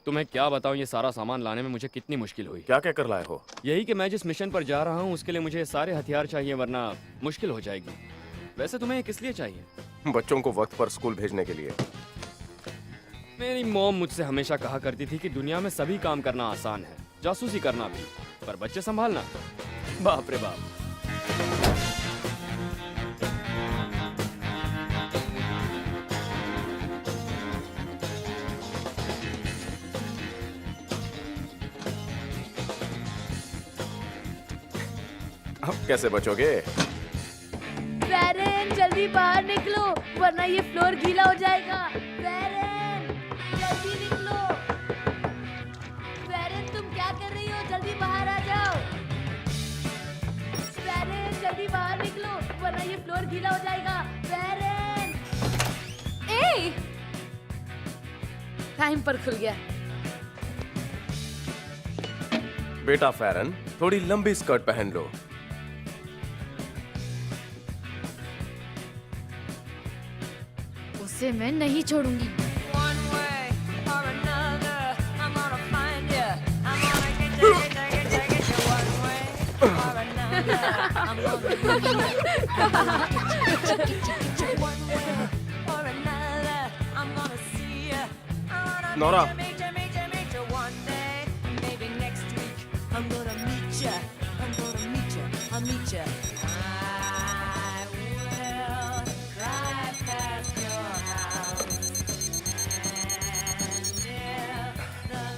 तुम्हें क्या बताऊं, ये सारा सामान लाने में मुझे कितनी मुश्किल हुई। क्या क्या कर लाए हो? यही कि मैं जिस मिशन पर जा रहा हूं उसके लिए मुझे सारे हथियार चाहिए, वरना मुश्किल हो जाएगी। वैसे तुम्हें किस लिए चाहिए? बच्चों को वक्त पर स्कूल भेजने के लिए। मेरी मॉम मुझसे हमेशा कहा करती थी कि दुनिया में सभी काम करना आसान है, जासूसी करना भी, पर बच्चे संभालना, बाप रे बाप। अब कैसे बचोगे? बैरन जल्दी बाहर निकलो वरना ये फ्लोर गीला हो जाएगा। बैरन जल्दी निकलो। बैरन तुम क्या कर रही हो? जल्दी बाहर आ जाओ। बैरन जल्दी बाहर निकलो वरना ये फ्लोर गीला हो जाएगा। बैरन ए टाइम पर खुल गया। बेटा फैरन, थोड़ी लंबी स्कर्ट पहन लो। उसे मैं नहीं छोड़ूंगी। नौरा,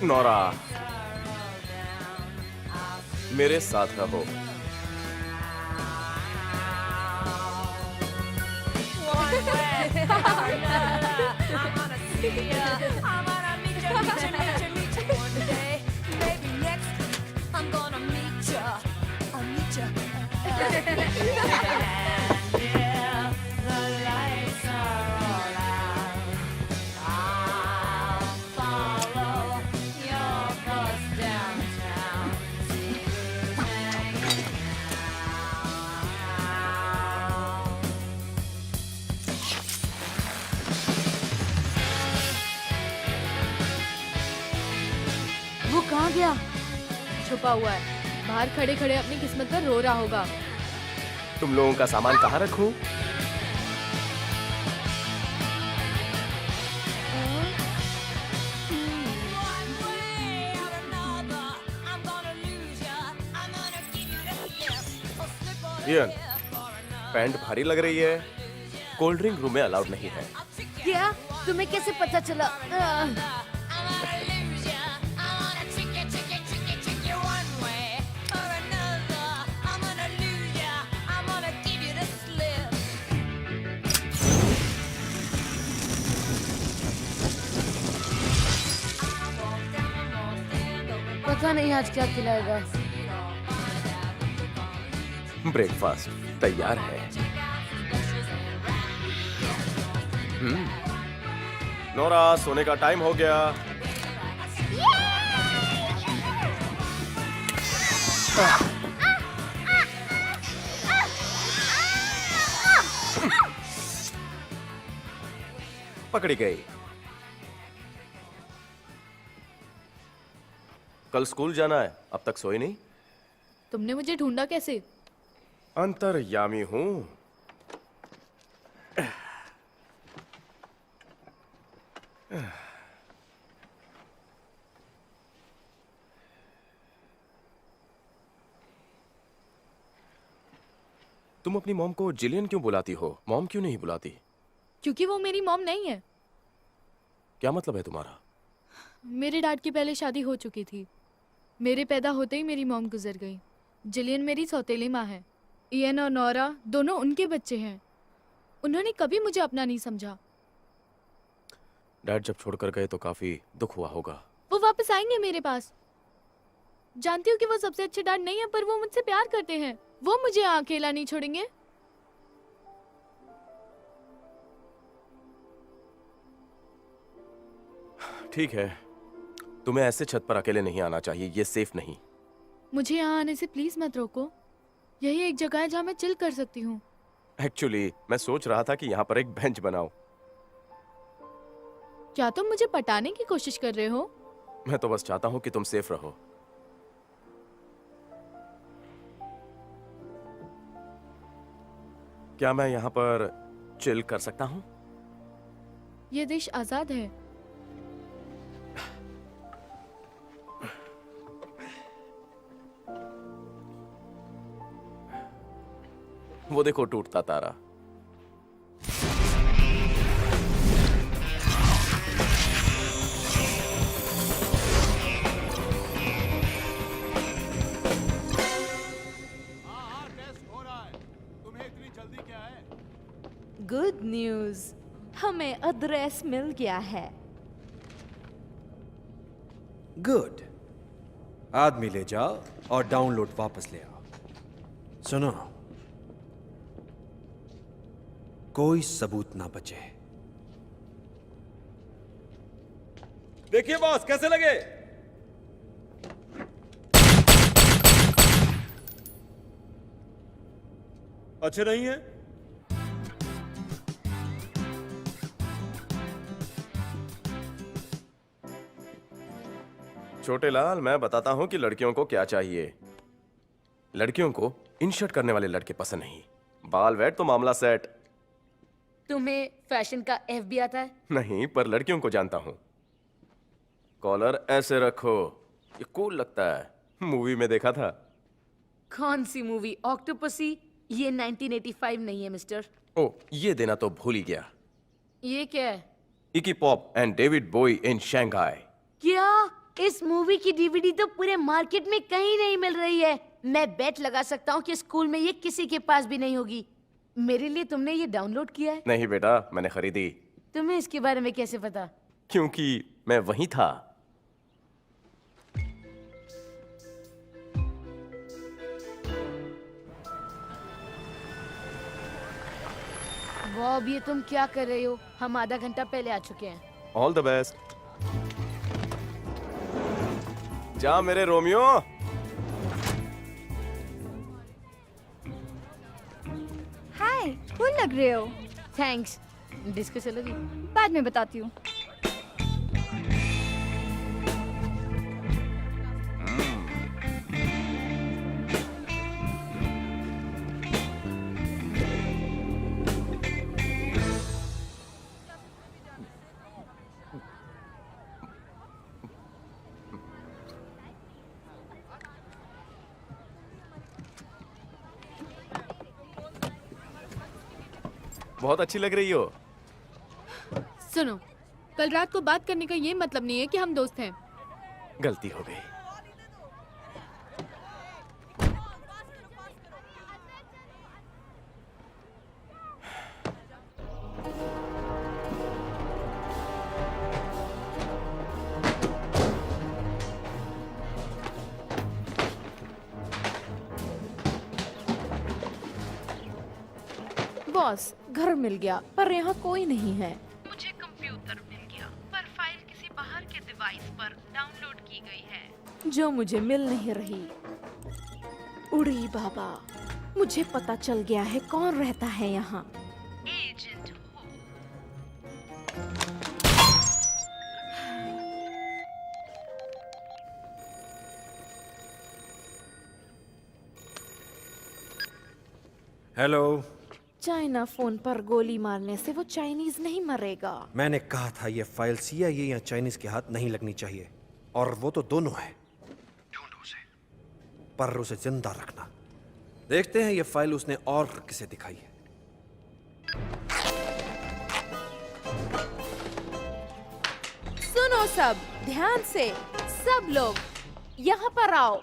नौरा, मेरे साथ रहो। वो कहाँ गया? छुपा हुआ है, बाहर खड़े खड़े अपनी किस्मत पर रो रहा होगा। तुम लोगों का सामान कहाँ रखूं? इयन, पैंट भारी लग रही है। कोल्ड ड्रिंक रूम में अलाउड नहीं है। क्या? तुम्हें कैसे पता चला? पता नहीं आज क्या खिलाएगा। ब्रेकफास्ट तैयार है। नोरा, सोने का टाइम हो गया। पकड़ी गई। कल स्कूल जाना है, अब तक सोई नहीं? तुमने मुझे ढूंढा कैसे? अंतर्यामी हूं। तुम अपनी मॉम को जिलियन क्यों बुलाती हो? मॉम क्यों नहीं बुलाती? क्योंकि वो मेरी मॉम नहीं है। क्या मतलब है तुम्हारा? मेरे डैड की पहले शादी हो चुकी थी। मेरे पैदा होते ही मेरी मॉम गुजर गई। जिलियन मेरी सौतेली माँ है। इयन और नौरा दोनों उनके बच्चे हैं। उन्होंने कभी मुझे अपना नहीं समझा। डैड जब छोड़कर गए तो काफी दुख हुआ होगा। वो वापस आएंगे मेरे पास। जानती हूँ कि वो सबसे अच्छे डैड नहीं है, पर वो मुझसे प्यार करते हैं। वो मुझे यहाँ अकेला नहीं छोड़ेंगे। ठीक है, तुम्हें ऐसे छत पर अकेले नहीं आना चाहिए, ये सेफ नहीं। मुझे यहाँ आने से प्लीज मत रोको। यही एक जगह है जहाँ मैं चिल कर सकती हूँ। एक्चुअली मैं सोच रहा था कि यहाँ पर एक बेंच बनाऊं। क्या तुम मुझे पटाने की कोशिश कर रहे हो? मैं तो बस चाहता हूँ कि तुम सेफ रहो। क्या मैं यहाँ पर चिल कर सकता हूँ? ये देश आजाद है। वो देखो टूटता तारा। गुड न्यूज, हमें एड्रेस मिल गया है। गुड। आदमी ले जाओ और डाउनलोड वापस ले आओ। सुनो, कोई सबूत ना बचे। देखिए बॉस, कैसे लगे? अच्छे नहीं है? छोटे लाल, मैं बताता हूं कि लड़कियों को क्या चाहिए। लड़कियों को इन शर्ट करने वाले लड़के पसंद नहीं, बाल वेट तो मामला सेट। तुम्हें फैशन का एफ भी आता है? नहीं, पर लड़कियों को जानता हूं। कॉलर ऐसे रखो, ये कूल लगता है। मूवी में देखा था। कौन सी मूवी? ऑक्टोपसी? ये 1985 नहीं है मिस्टर। ओ, ये देना तो भूल ही गया। ये क्या है? Iggy Pop and David Bowie in Shanghai. क्या? इस मूवी की डीवीडी तो पूरे मार्केट में कहीं नहीं मिल रही है। मैं बेट लगा सकता हूँ कि स्कूल में ये किसी के पास भी नहीं होगी। मेरे लिए तुमने ये डाउनलोड किया है? नहीं बेटा, मैंने खरीदी। तुम्हें इसके बारे में कैसे पता? क्योंकि मैं वहीं था। बॉब, ये तुम क्या कर रहे हो? हम आधा घंटा पहले आ चुके हैं। All the best. जा मेरे रोमियो। हाय, कूल लग रहे हो। थैंक्स। डिस्को चलोगी? बाद में बताती हूँ। बहुत अच्छी लग रही हो। सुनो, कल रात को बात करने का ये मतलब नहीं है कि हम दोस्त हैं। गलती हो गई। बॉस, घर मिल गया पर यहाँ कोई नहीं है। मुझे कंप्यूटर मिल गया पर फाइल किसी बाहर के डिवाइस पर डाउनलोड की गई है जो मुझे मिल नहीं रही। उड़ी बाबा, मुझे पता चल गया है कौन रहता है यहाँ। एजेंट हो। हेलो। चाइना फोन पर गोली मारने से वो चाइनीज नहीं मरेगा। मैंने कहा था ये फाइल CIA या चाइनीज के हाथ नहीं लगनी चाहिए, और वो तो दोनों है। ढूंढो उसे, पर उसे जिंदा रखना। देखते हैं ये फाइल उसने और किसे दिखाई है। सुनो सब, ध्यान से। सब लोग यहाँ पर आओ।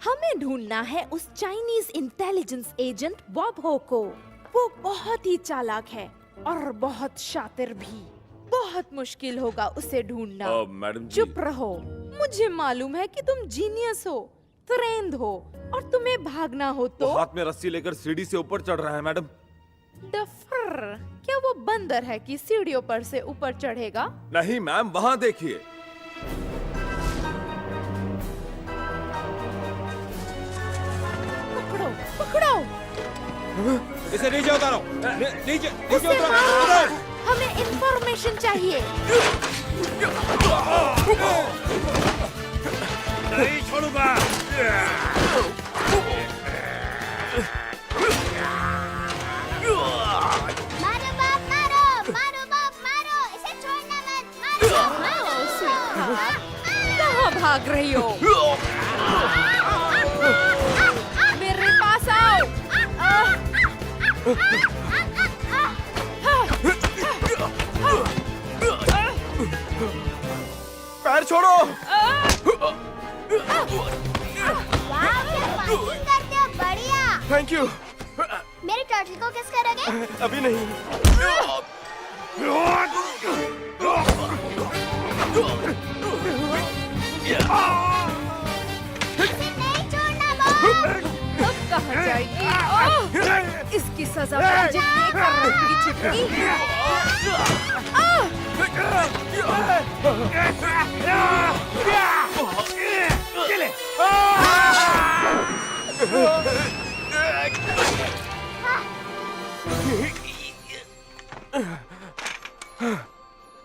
हमें ढूंढना है उस चाइनीज इंटेलिजेंस एजेंट बॉब हो को। वो बहुत ही चालाक है और बहुत शातिर भी। बहुत मुश्किल होगा उसे ढूंढना। मैडम जी। चुप रहो। मुझे मालूम है कि तुम जीनियस हो, ट्रेंड हो, और तुम्हें भागना हो तो। हाथ में रस्सी लेकर सीढ़ी से ऊपर चढ़ रहा है मैडम। डफर, क्या वो बंदर है कि सीढ़ियों पर से ऊपर चढ़ेगा? नहीं मैम, वहाँ देखिए। पकड़ो, पकड़ो। इसे नीचे उतारो। नीचे उसे मारो। हमें इंफॉर्मेशन चाहिए। नहीं छोड़ूंगा। मारो बाप मारो, मारो बाप मारो, इसे छोड़ना मत। मारो, कहाँ भाग रही हो? मेरे पास आओ। पैर छोड़ो। वाह, क्या पंचिंग करते हो, बढ़िया। Thank you. मेरे टर्टल को किस करोगे? अभी नहीं। इसे नहीं छोड़ना बॉब। अब कहाँ जाएगी? ओह! इसकी सजा मुझे देकर रहूंगी चिटकी।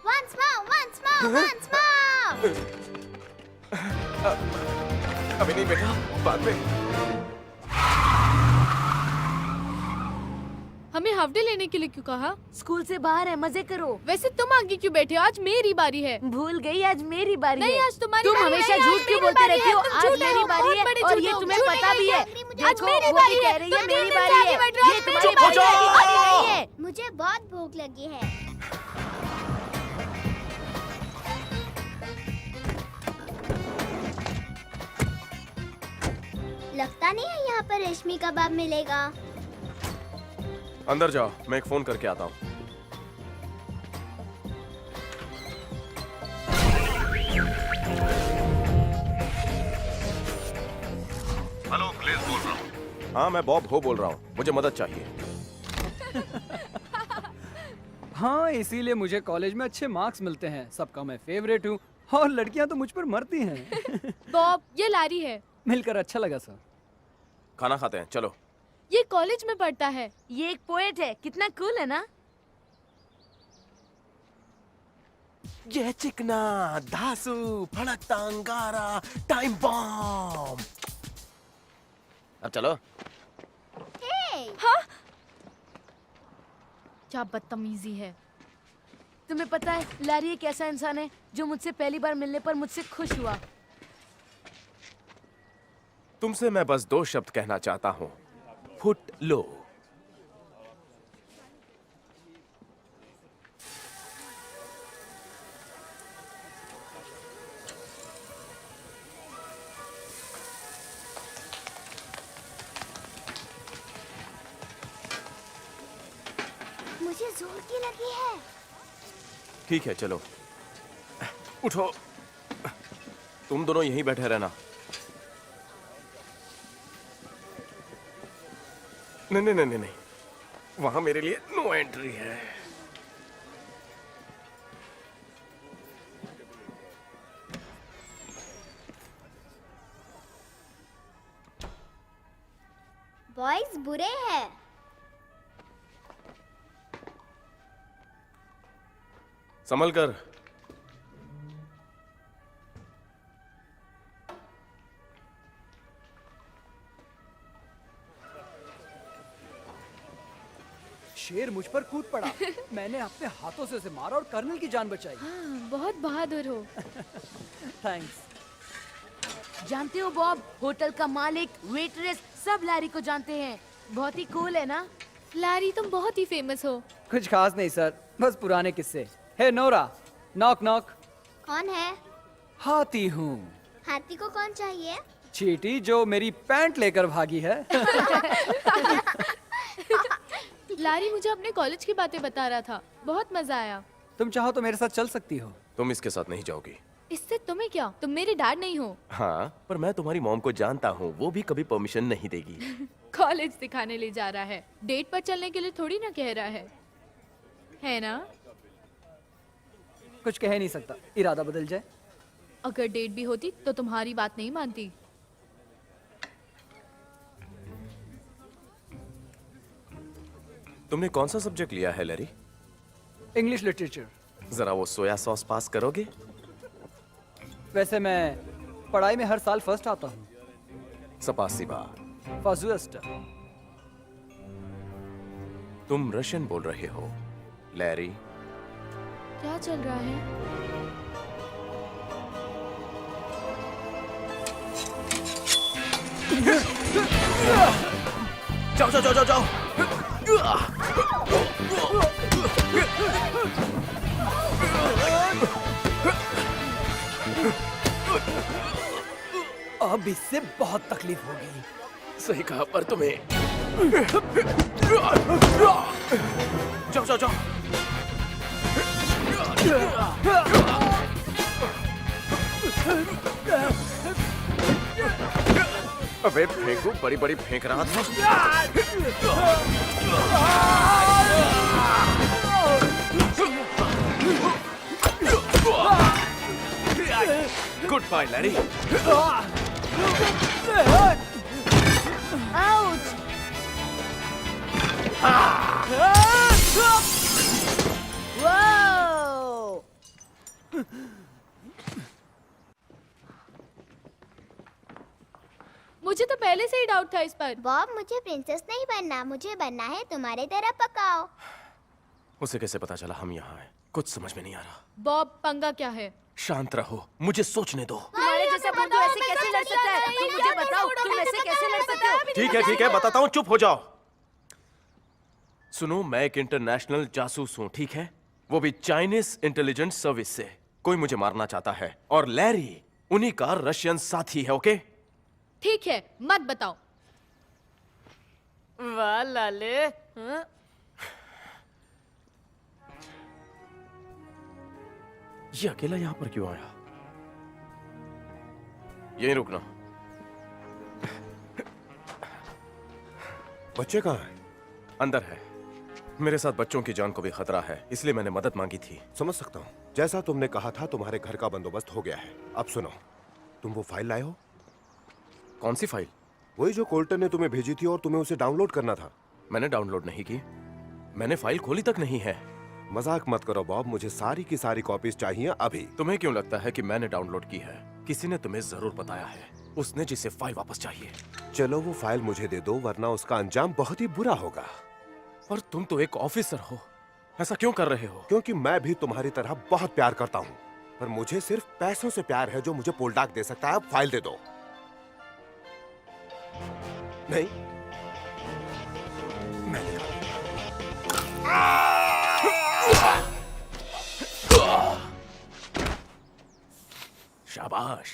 Once more, once more, once more. अभी नहीं बेटा, बाद में। हाफ डे लेने के लिए क्यों कहा? स्कूल से बाहर है, मजे करो। वैसे तुम आगे क्यों बैठे हो? आज मेरी बारी है। भूल गई, आज मेरी बारी नहीं, है। आज तुम्हारी तुम बारी हमेशा नहीं, झूठ आज क्यों मेरी बोलते बारी रहती है। हो? तुम आज झूठे मेरी हो, बारी बहुत है बड़े और झूठे ये हो, तुम्हें झूठे पता भी है। आज मेरी बारी है। कह रही है तुम मेरी मेरे बारी आगे है, बैठ रहे हो, ये आज तुम्हारी मेरी बारी बारी नहीं है। मुझे बहुत भूख लगी है। लगता नहीं है यहाँ पर रेशमी कबाब मिलेगा। अंदर जाओ, मैं एक फोन करके आता हूँ। हेलो, ग्लेज बोल रहा हूँ। हाँ, मैं बॉब हो बोल रहा हूँ, मुझे मदद चाहिए। हाँ, इसीलिए मुझे कॉलेज में अच्छे मार्क्स मिलते हैं। सबका मैं फेवरेट हूँ और लड़कियां तो मुझ पर मरती हैं। बॉब, ये लारी है। मिलकर अच्छा लगा सर। खाना खाते हैं, चलो। ये कॉलेज में पढ़ता है। ये एक पोएट है, कितना कूल है ना? ये चिकना धासु फड़कता अंगारा टाइम बॉम्ब। अब चलो। क्या बदतमीजी है। तुम्हें पता है लारी एक ऐसा इंसान है जो मुझसे पहली बार मिलने पर मुझसे खुश हुआ। तुमसे मैं बस 2 शब्द कहना चाहता हूँ। फुट लो। मुझे जोर की लगी है। ठीक है, चलो। उठो। तुम दोनों यहीं बैठे रहना। नहीं नहीं नहीं नहीं, वहां मेरे लिए नो एंट्री है। बॉयज बुरे हैं। संभल कर। शेर मुझ पर कूद पड़ा। मैंने अपने हाथों से उसे मारा और कर्नल की जान बचाई। हाँ, बहुत बहादुर हो। थैंक्स। जानते हो बॉब, होटल का मालिक, वेटरेस सब लारी को जानते हैं। बहुत ही कूल है ना? लारी, तुम बहुत ही फेमस हो। कुछ खास नहीं सर, बस पुराने किस्से। हे नोरा, नॉक नॉक। कौन है? हाथी हूँ। हाथी को कौन चाहिए? चींटी जो मेरी पैंट लेकर भागी है। लारी मुझे अपने कॉलेज की बातें बता रहा था, बहुत मजा आया। तुम चाहो तो मेरे साथ चल सकती हो। तुम इसके साथ नहीं जाओगी। इससे तुम्हें क्या? तुम मेरे डैड नहीं हो। हाँ, पर मैं तुम्हारी मॉम को जानता हूँ, वो भी कभी परमिशन नहीं देगी। कॉलेज दिखाने ले जा रहा है, डेट पर चलने के लिए थोड़ी ना कह रहा है ना? कुछ कह नहीं सकता, इरादा बदल जाए। अगर डेट भी होती तो तुम्हारी बात नहीं मानती। तुमने कौन सा सब्जेक्ट लिया है लैरी? English literature. जरा वो सोया सॉस पास करोगे? वैसे मैं पढ़ाई में हर साल फर्स्ट आता हूँ। सपासिबा। फाजुएस्ट। तुम रशियन बोल रहे हो, लैरी। क्या चल रहा है? जाओ जाओ जाओ जाओ जाओ। अब इससे बहुत तकलीफ होगी। सही कहा, पर तुम्हें। जाओ जाओ जाओ। अबे फेंकू, बड़ी बड़ी फेंक रहा था। Good bye Larry. Ouch! Wow! मुझे तो पहले से ही डाउट था इस पर। बॉब, मुझे प्रिंसेस नहीं बनना, मुझे बनना है तुम्हारे तरह पकाओ। उसे कैसे पता चला हम यहाँ हैं? कुछ समझ में नहीं आ रहा। बॉब, पंगा क्या है? शांत रहो, मुझे सोचने दो। तुम्हारे जैसा बुद्धू ऐसे कैसे लड़ सकता है? तुम मुझे बताओ, तुम ऐसे कैसे लड़ सकते हो? ठीक है, बताता हूँ, चुप हो जाओ। सुनो, मैं एक इंटरनेशनल जासूस हूँ, ठीक है? वो भी चाइनीज इंटेलिजेंस सर्विस से। कोई मुझे मारना चाहता है और लैरी उन्हीं का रशियन साथी है, ओके? ठीक है, मत बताओ। वाह लाले, हाँ? ये अकेला यहाँ पर क्यों आया? यहीं रुकना। बच्चे कहाँ हैं? अंदर है। मेरे साथ बच्चों की जान को भी खतरा है, इसलिए मैंने मदद मांगी थी। समझ सकता हूँ। जैसा तुमने कहा था, तुम्हारे घर का बंदोबस्त हो गया है। अब सुनो, तुम वो फाइल लाए हो? कौन सी फाइल? वही जो कोल्टन ने तुम्हें भेजी थी और तुम्हें उसे डाउनलोड करना था। मैंने डाउनलोड नहीं की। मैंने फाइल खोली तक नहीं है। मजाक मत करो बॉब, मुझे सारी की सारी कॉपीज चाहिए अभी। तुम्हें क्यों लगता है कि मैंने डाउनलोड की है? किसी ने तुम्हें जरूर बताया है, उसने जिसे फाइल वापस चाहिए। चलो वो फाइल मुझे दे दो, वरना उसका अंजाम बहुत ही बुरा होगा। और तुम तो एक ऑफिसर हो, ऐसा क्यों कर रहे हो? क्योंकि मैं भी तुम्हारी तरह बहुत प्यार करता हूँ, पर मुझे सिर्फ पैसों से प्यार है जो मुझे पोलडाक दे सकता है। अब फाइल दे दो। नहीं, मैं शाबाश।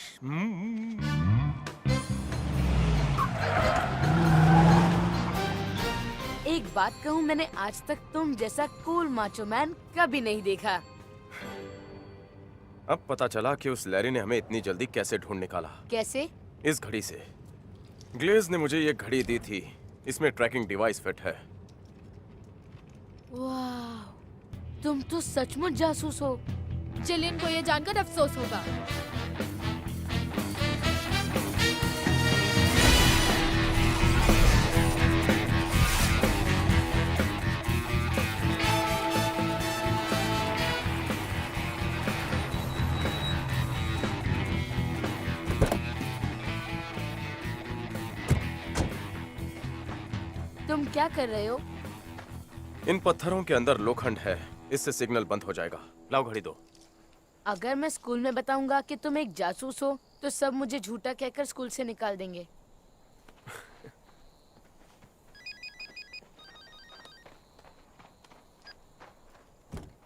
एक बात कहूँ, मैंने आज तक तुम जैसा कूल माचो मैन कभी नहीं देखा। अब पता चला कि उस लैरी ने हमें इतनी जल्दी कैसे ढूंढ निकाला। कैसे? इस घड़ी से। ग्लेज ने मुझे ये घड़ी दी थी, इसमें ट्रैकिंग डिवाइस फिट है। वाह, तुम तो सचमुच जासूस हो। जिलियन को ये जानकर अफसोस होगा। तुम क्या कर रहे हो? इन पत्थरों के अंदर लोखंड है, इससे सिग्नल बंद हो जाएगा। लाओ घड़ी दो। अगर मैं स्कूल में बताऊंगा कि तुम एक जासूस हो, तो सब मुझे झूठा कहकर स्कूल से निकाल देंगे।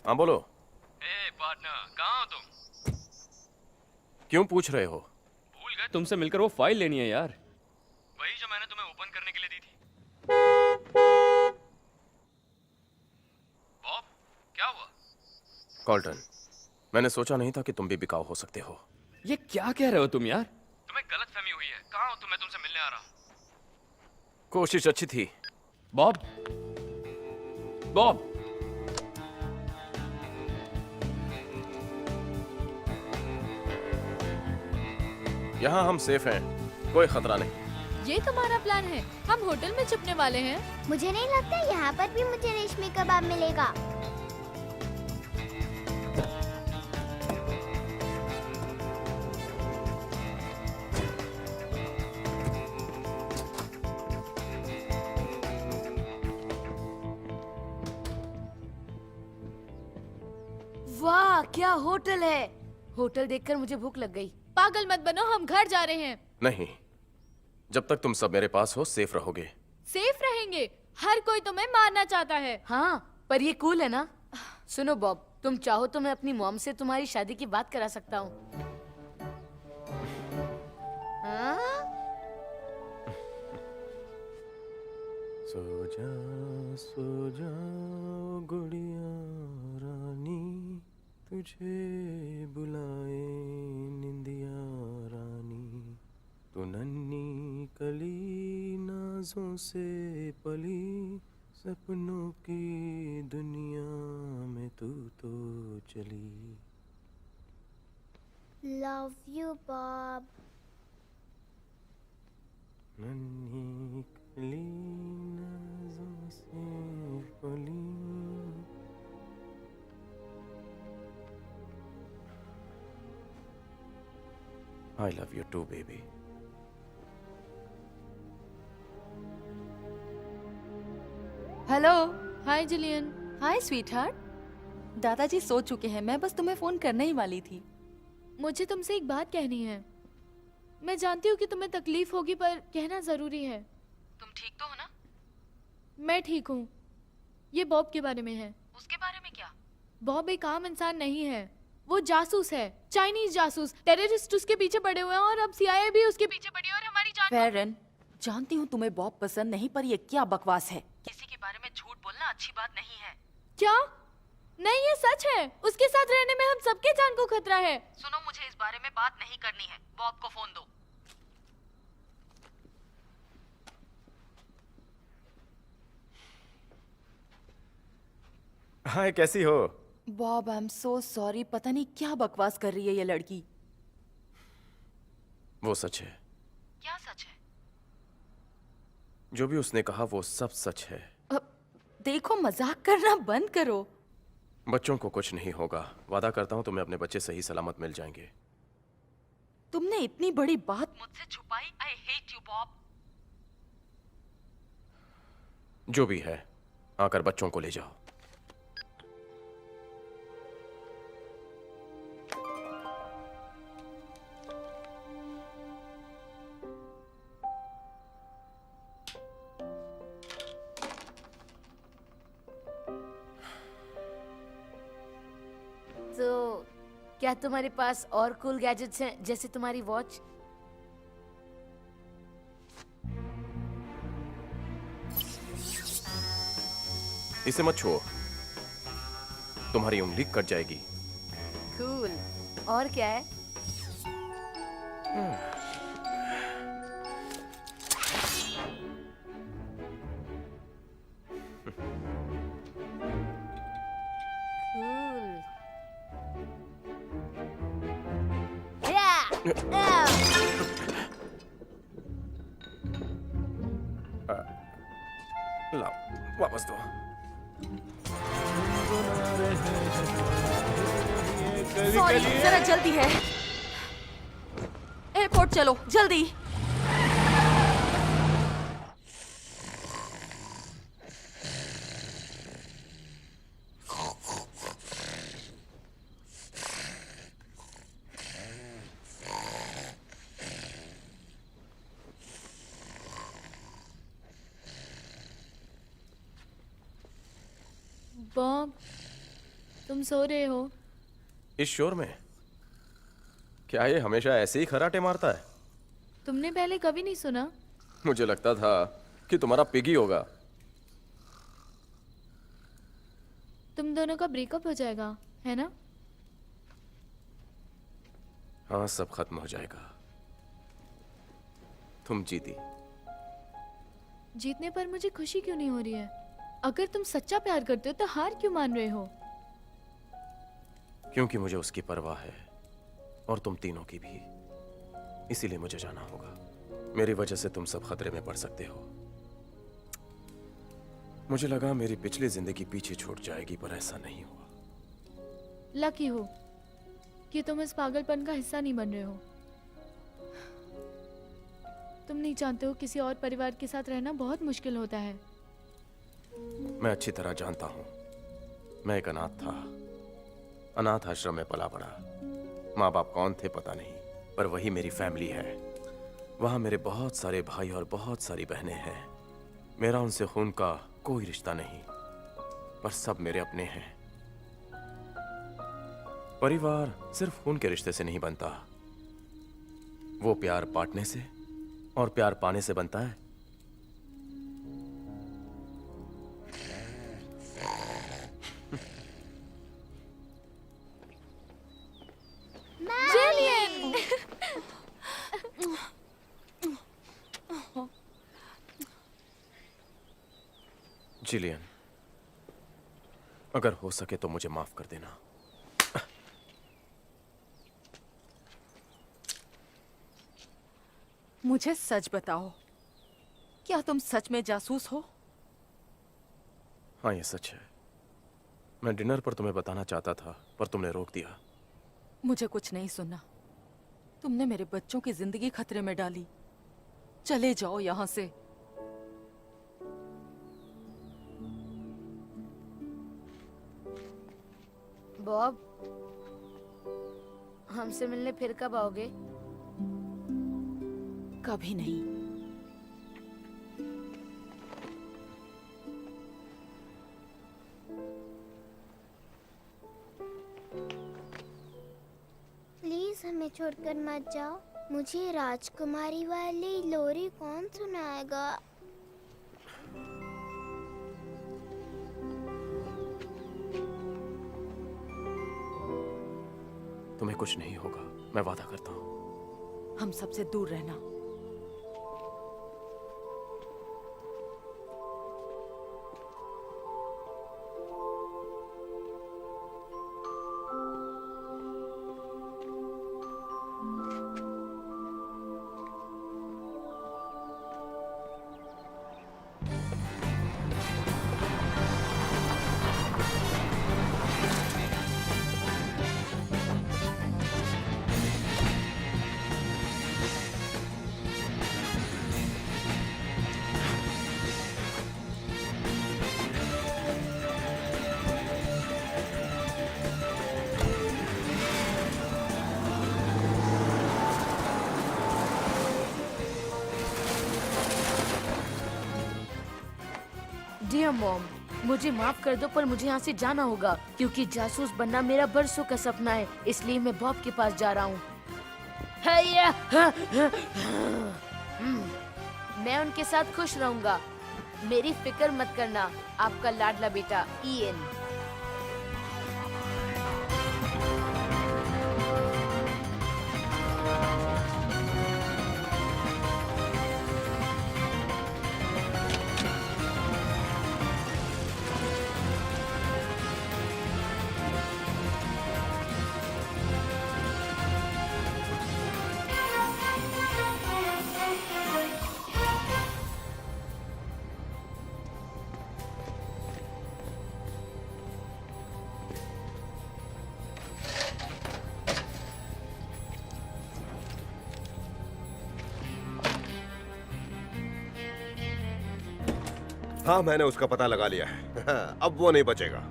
हाँ बोलो। ए पार्टनर, कहाँ हो तुम? क्यों पूछ रहे हो? भूल गए तुमसे मिलकर वो फाइल लेनी है यार, वही जो मैंने तुम्हें ओपन करने के लिए दी थी। बॉब, क्या हुआ? कॉल्टन, मैंने सोचा नहीं था कि तुम भी बिकाऊ हो सकते हो। ये क्या कह रहे हो तुम यार? तुम्हें गलतफहमी हुई है। कहाँ हो तुम? मैं तुमसे मिलने आ रहा हूँ। कोशिश अच्छी थी। बॉब, बॉब, यहाँ हम सेफ हैं, कोई खतरा नहीं। ये तुम्हारा प्लान है? हम होटल में छुपने वाले हैं। मुझे नहीं लगता यहाँ पर भी मुझे रेशमी कबाब मिलेगा। वाह, क्या होटल है! होटल देखकर मुझे भूख लग गई। पागल मत बनो, हम घर जा रहे हैं। नहीं, जब तक तुम सब मेरे पास हो सेफ रहोगे। सेफ रहेंगे? हर कोई तुम्हें मारना चाहता है। हाँ, पर ये कूल है ना? सुनो बॉब, तुम चाहो तो मैं अपनी मॉम से तुम्हारी शादी की बात करा सकता हूँ। हाँ? सो जा गुड़िया रानी, तुझे बुलाए निंदिया रानी। तू नन्ही कली नाजों से पली, सपनों की दुनिया में तू तो चली। Love you Bob. नन्ही कली नाजों से पली। I love you too, baby. Hello. Hi Jillian. Hi sweetheart. दादाजी सो चुके हैं, मैं बस तुम्हें फोन करने ही वाली थी। मुझे तुमसे एक बात कहनी है। मैं जानती हूँ कि तुम्हें तकलीफ होगी, पर कहना जरूरी है। तुम ठीक तो हो ना? मैं ठीक हूँ। ये बॉब के बारे में है। उसके बारे में क्या? बॉब एक आम इंसान नहीं है, वो जासूस है, चाइनीज जासूस। टेररिस्ट उसके पीछे पड़े हुए हैं और अब CIA भी उसके पीछे पड़ी है और हमारी जान। फेरन, जानती हूँ तुम्हें बॉब पसंद नहीं, पर ये क्या बकवास है? किसी के बारे में झूठ बोलना अच्छी बात नहीं है। क्या? नहीं, ये सच है। उसके साथ रहने में हम सबके जान को खतरा है। सुनो, मुझे इस बारे में बात नहीं करनी है। बॉब को फोन दो। हाय, कैसी हो? Bob, I am so sorry, पता नहीं क्या बकवास कर रही है ये लड़की। वो सच है। क्या सच है? जो भी उसने कहा वो सब सच है। देखो, मजाक करना बंद करो। बच्चों को कुछ नहीं होगा, वादा करता हूँ तुम्हें अपने बच्चे सही सलामत मिल जाएंगे। तुमने इतनी बड़ी बात मुझसे छुपाई। I hate you Bob. जो भी है, आकर बच्चों को ले जाओ। तो क्या तुम्हारे पास और कूल गैजेट्स हैं, जैसे तुम्हारी वॉच? इसे मत छुओ, तुम्हारी उंगली कट जाएगी। कूल। और क्या है? कूल। लाओ, वापस दो। सॉरी, जरा जल्दी है। एयरपोर्ट चलो, जल्दी। बॉब, तुम सो रहे हो? इस शोर में? क्या ये हमेशा ऐसे ही खराटे मारता है? तुमने पहले कभी नहीं सुना? मुझे लगता था कि तुम्हारा पिगी होगा। तुम दोनों का ब्रेकअप हो जाएगा, है ना? हाँ, सब खत्म हो जाएगा। तुम जीती। जीतने पर मुझे खुशी क्यों नहीं हो रही है? अगर तुम सच्चा प्यार करते हो तो हार क्यों मान रहे हो? क्योंकि मुझे उसकी परवाह है, और तुम तीनों की भी। इसीलिए मुझे जाना होगा। मेरी वजह से तुम सब खतरे में पड़ सकते हो। मुझे लगा मेरी पिछली जिंदगी पीछे छूट जाएगी, पर ऐसा नहीं हुआ। लकी हो कि तुम इस पागलपन का हिस्सा नहीं बन रहे हो। तुम नहीं जानते हो, किसी और परिवार के साथ रहना बहुत मुश्किल होता है। मैं अच्छी तरह जानता हूं। मैं एक अनाथ था, अनाथ आश्रम में पला बड़ा। माँ बाप कौन थे पता नहीं, पर वही मेरी फैमिली है। वहां मेरे बहुत सारे भाई और बहुत सारी बहनें हैं। मेरा उनसे खून का कोई रिश्ता नहीं, पर सब मेरे अपने हैं। परिवार सिर्फ खून के रिश्ते से नहीं बनता, वो प्यार बांटने से और प्यार पाने से बनता है। जिलियन, अगर हो सके तो मुझे माफ कर देना। मुझे सच बताओ, क्या तुम सच में जासूस हो? हाँ, ये सच है। मैं डिनर पर तुम्हें बताना चाहता था, पर तुमने रोक दिया। मुझे कुछ नहीं सुनना। तुमने मेरे बच्चों की जिंदगी खतरे में डाली। चले जाओ यहाँ से। बॉब, हमसे मिलने फिर कब आओगे? कभी नहीं। प्लीज हमें छोड़कर मत जाओ। मुझे राजकुमारी वाली लोरी कौन सुनाएगा? तुम्हें कुछ नहीं होगा, मैं वादा करता हूँ। हम सबसे दूर रहना। डियर मॉम, मुझे माफ कर दो पर मुझे यहाँ से जाना होगा क्योंकि जासूस बनना मेरा बरसों का सपना है। इसलिए मैं बॉब के पास जा रहा हूँ। मैं उनके साथ खुश रहूंगा। मेरी फिक्र मत करना। आपका लाडला बेटा ईएन। हाँ, मैंने उसका पता लगा लिया है। अब वो नहीं बचेगा।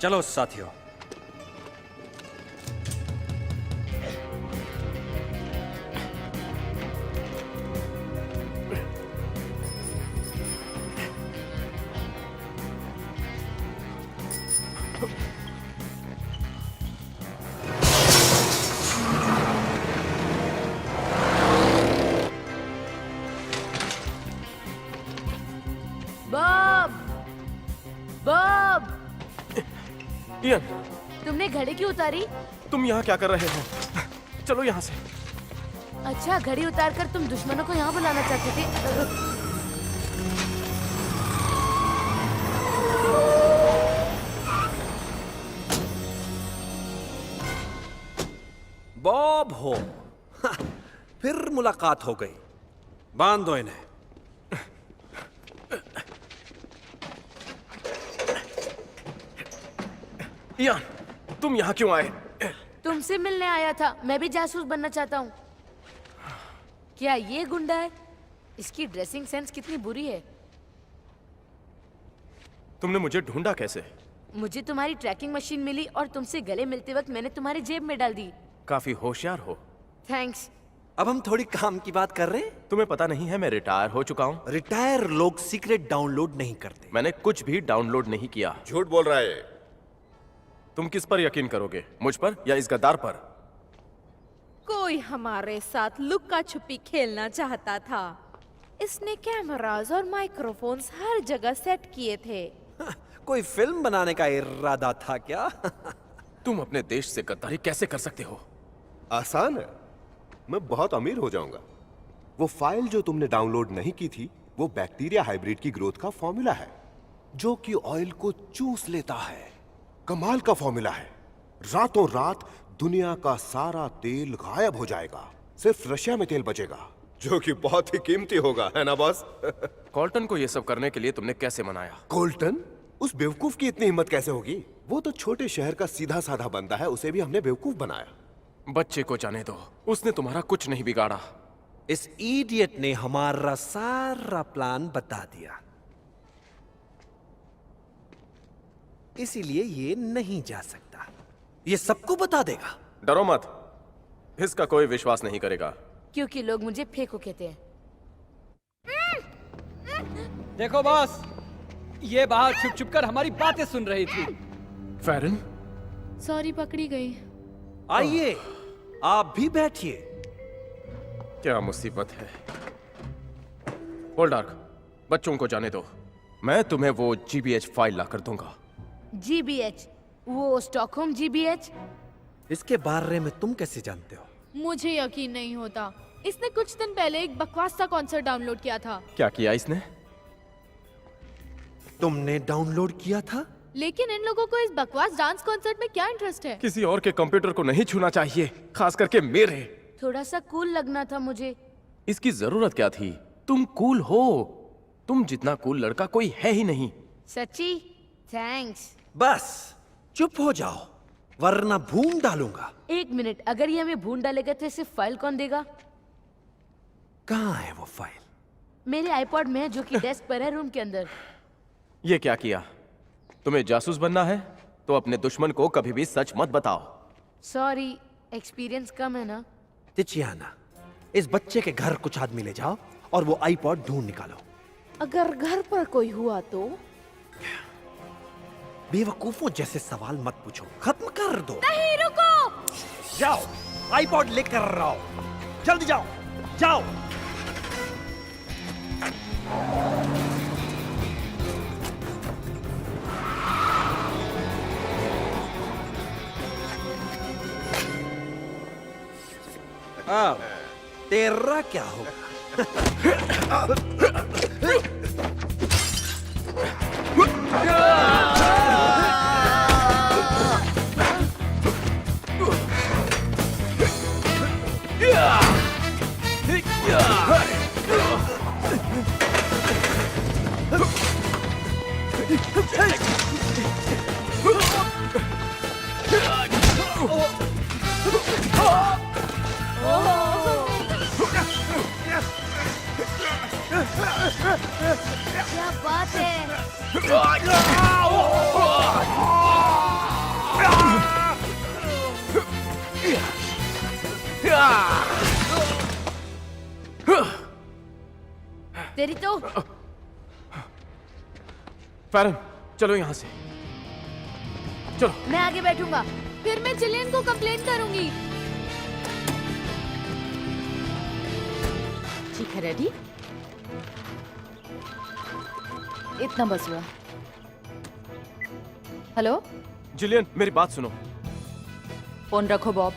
चलो साथियों, बॉब, बॉब, इयन, तुमने घड़ी क्यों उतारी? तुम यहाँ क्या कर रहे हो? चलो यहाँ से। अच्छा, घड़ी उतारकर तुम दुश्मनों को यहाँ बुलाना चाहते थे। बॉब हो। फिर मुलाकात हो गई। बांध दो इन्हें। इयान, तुम यहाँ क्यों आए? तुमसे मिलने आया था। मैं भी जासूस बनना चाहता हूँ। क्या ये गुंडा है? इसकी ड्रेसिंग सेंस कितनी बुरी है। तुमने मुझे ढूंढा कैसे? मुझे तुम्हारी ट्रैकिंग मशीन मिली और तुमसे गले मिलते वक्त मैंने तुम्हारी जेब में डाल दी। काफी होशियार हो। थैंक्स। अब हम थोड़ी काम की बात कर रहे हैं। तुम्हें पता नहीं है मैं रिटायर हो चुका हूँ। रिटायर लोग सीक्रेट डाउनलोड नहीं करते। मैंने कुछ भी डाउनलोड नहीं किया। झूठ बोल रहा है। तुम किस पर यकीन करोगे, मुझ पर या इस गद्दार पर? कोई हमारे साथ लुक्का छुपी खेलना चाहता था। इसने कैमरास और माइक्रोफोन्स हर जगह सेट किए थे। कोई फिल्म बनाने का इरादा था क्या? तुम अपने देश से गद्दारी कैसे कर सकते हो? आसान है, मैं बहुत अमीर हो जाऊंगा। वो फाइल जो तुमने डाउनलोड नहीं की थी, वो बैक्टीरिया हाइब्रिड की ग्रोथ का फॉर्मूला है, जो कि ऑयल को चूस लेता है। कमाल का फॉर्मूला है। रातों रात दुनिया का सारा तेल गायब हो जाएगा। सिर्फ रशिया में तेल बचेगा, जो कि बहुत ही कीमती होगा, है ना बॉस? कॉल्टन को ये सब करने के लिए तुमने कैसे मनाया? कोल्टन? उस बेवकूफ की इतनी हिम्मत कैसे होगी? वो तो छोटे शहर का सीधा साधा बंदा है, उसे भी हमने बेवकूफ बनाया। बच्चे को जाने दो, उसने तुम्हारा कुछ नहीं बिगाड़ा। इस इडियट ने हमारा सारा प्लान बता दिया। इसीलिए ये नहीं जा सकता। ये सबको बता देगा। डरो मत, इसका कोई विश्वास नहीं करेगा। क्योंकि लोग मुझे फेंको कहते हैं। देखो बॉस, ये बाहर छुप छुप कर हमारी बातें सुन रही थी। फैरन, सॉरी, पकड़ी गई। आइए, आप भी बैठिए। क्या मुसीबत है। पोलडार्क, बच्चों को जाने दो। मैं तुम्हें वो जीबीएच फाइल ला कर दूंगा। GBH, वो स्टॉकहोम GBH? इसके बारे में तुम कैसे जानते हो? मुझे यकीन नहीं होता। इसने कुछ दिन पहले एक बकवास सा कॉन्सर्ट डाउनलोड किया था। क्या किया इसने? तुमने डाउनलोड किया था? लेकिन इन लोगों को इस बकवास डांस कॉन्सर्ट में क्या इंटरेस्ट है? किसी और के कंप्यूटर को नहीं छूना चाहिए, खास करके मेरे। थोड़ा सा कूल लगना था मुझे। इसकी जरूरत क्या थी? तुम कूल हो। तुम जितना कूल लड़का कोई है ही नहीं। सच्ची? थैंक्स। बस चुप हो जाओ, वरना भून डालूंगा। एक मिनट, अगर ये हमें भून डालेगा तो इसे फाइल कौन देगा? कहाँ है वो फाइल? मेरे आईपॉड में है, जो कि डेस्क पर है, रूम के अंदर। ये क्या किया? तुम्हें जासूस बनना है तो अपने दुश्मन को कभी भी सच मत बताओ। सॉरी, एक्सपीरियंस कम है ना। तिचियाना, इस बच्चे के घर कुछ आदमी ले जाओ और वो आईपॉड ढूंढ निकालो। अगर घर पर कोई हुआ तो? बेवकूफों जैसे सवाल मत पूछो, खत्म कर दो। नहीं, रुको। जाओ, आईपॉड लेकर आओ। जल्दी जाओ, जाओ। अब तेरा क्या होगा? क्या बात है। तेरी तो। फैरन, चलो यहाँ से। चलो। मैं आगे बैठूंगा। फिर मैं जिलियन को कंप्लेन करूंगी। ठीक है, रेडी? इतना बस हुआ। हेलो, जिलियन, मेरी बात सुनो। फोन रखो बॉब।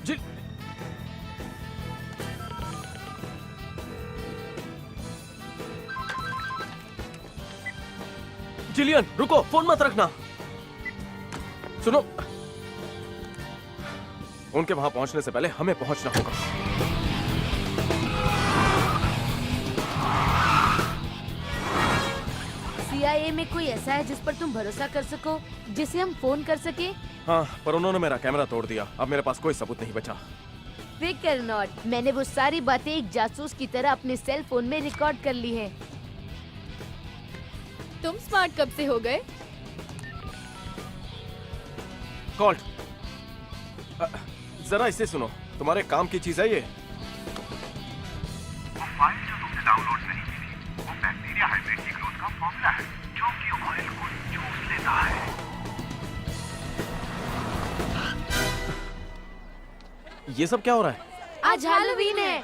जिल... जिलियन, रुको, फोन मत रखना। सुनो, उनके वहां पहुंचने से पहले हमें पहुंचना होगा। CIA में कोई ऐसा है जिस पर तुम भरोसा कर सको, जिसे हम फोन कर सके? हाँ, पर उन्होंने मेरा कैमरा तोड़ दिया। अब मेरे पास कोई सबूत नहीं बचा। फिकर नॉट, मैंने वो सारी बातें एक जासूस की तरह अपने सेल फोन में रिकॉर्ड कर ली है। तुम स्मार्ट कब से हो गए? कॉल्ट, जरा इसे सुनो। तुम्हारे काम की चीज है ये। वो फाइल जो तुमने डाउनलोड नहीं की थी, वो बैक्टीरिया हाइब्रिड की ग्रोथ का फॉर्मूला है, जो कि ऑयल को चूस लेता है। ये सब क्या हो रहा है? आज हैलोवीन है।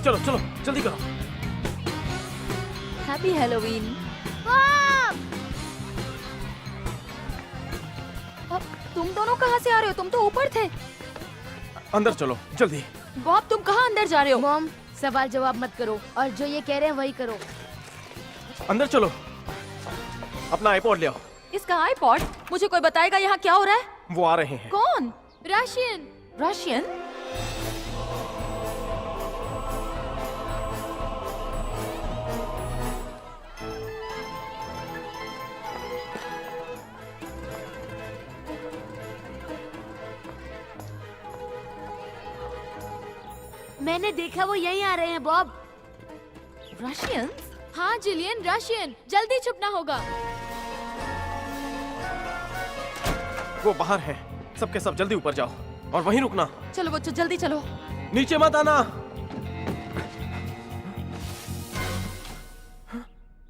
चलो चलो, जल्दी करो। Happy Halloween. अब तुम दोनों कहाँ से आ रहे हो? तुम तो ऊपर थे। अंदर चलो, जल्दी। बॉब, तुम कहाँ अंदर जा रहे हो? मॉम, सवाल जवाब मत करो और जो ये कह रहे हैं वही करो। अंदर चलो। अपना आईपॉड ले आओ। इसका आईपॉड? मुझे कोई बताएगा यहाँ क्या हो रहा है? वो आ रहे हैं। कौन? रशियन। रशियन? मैंने देखा वो यहीं आ रहे हैं बॉब। रशियंस? हाँ जिलियन, रशियन। जल्दी छुपना होगा। वो बाहर है। सबके सब जल्दी ऊपर जाओ और वहीं रुकना। चलो बच्चों जल्दी चलो। नीचे मत आना।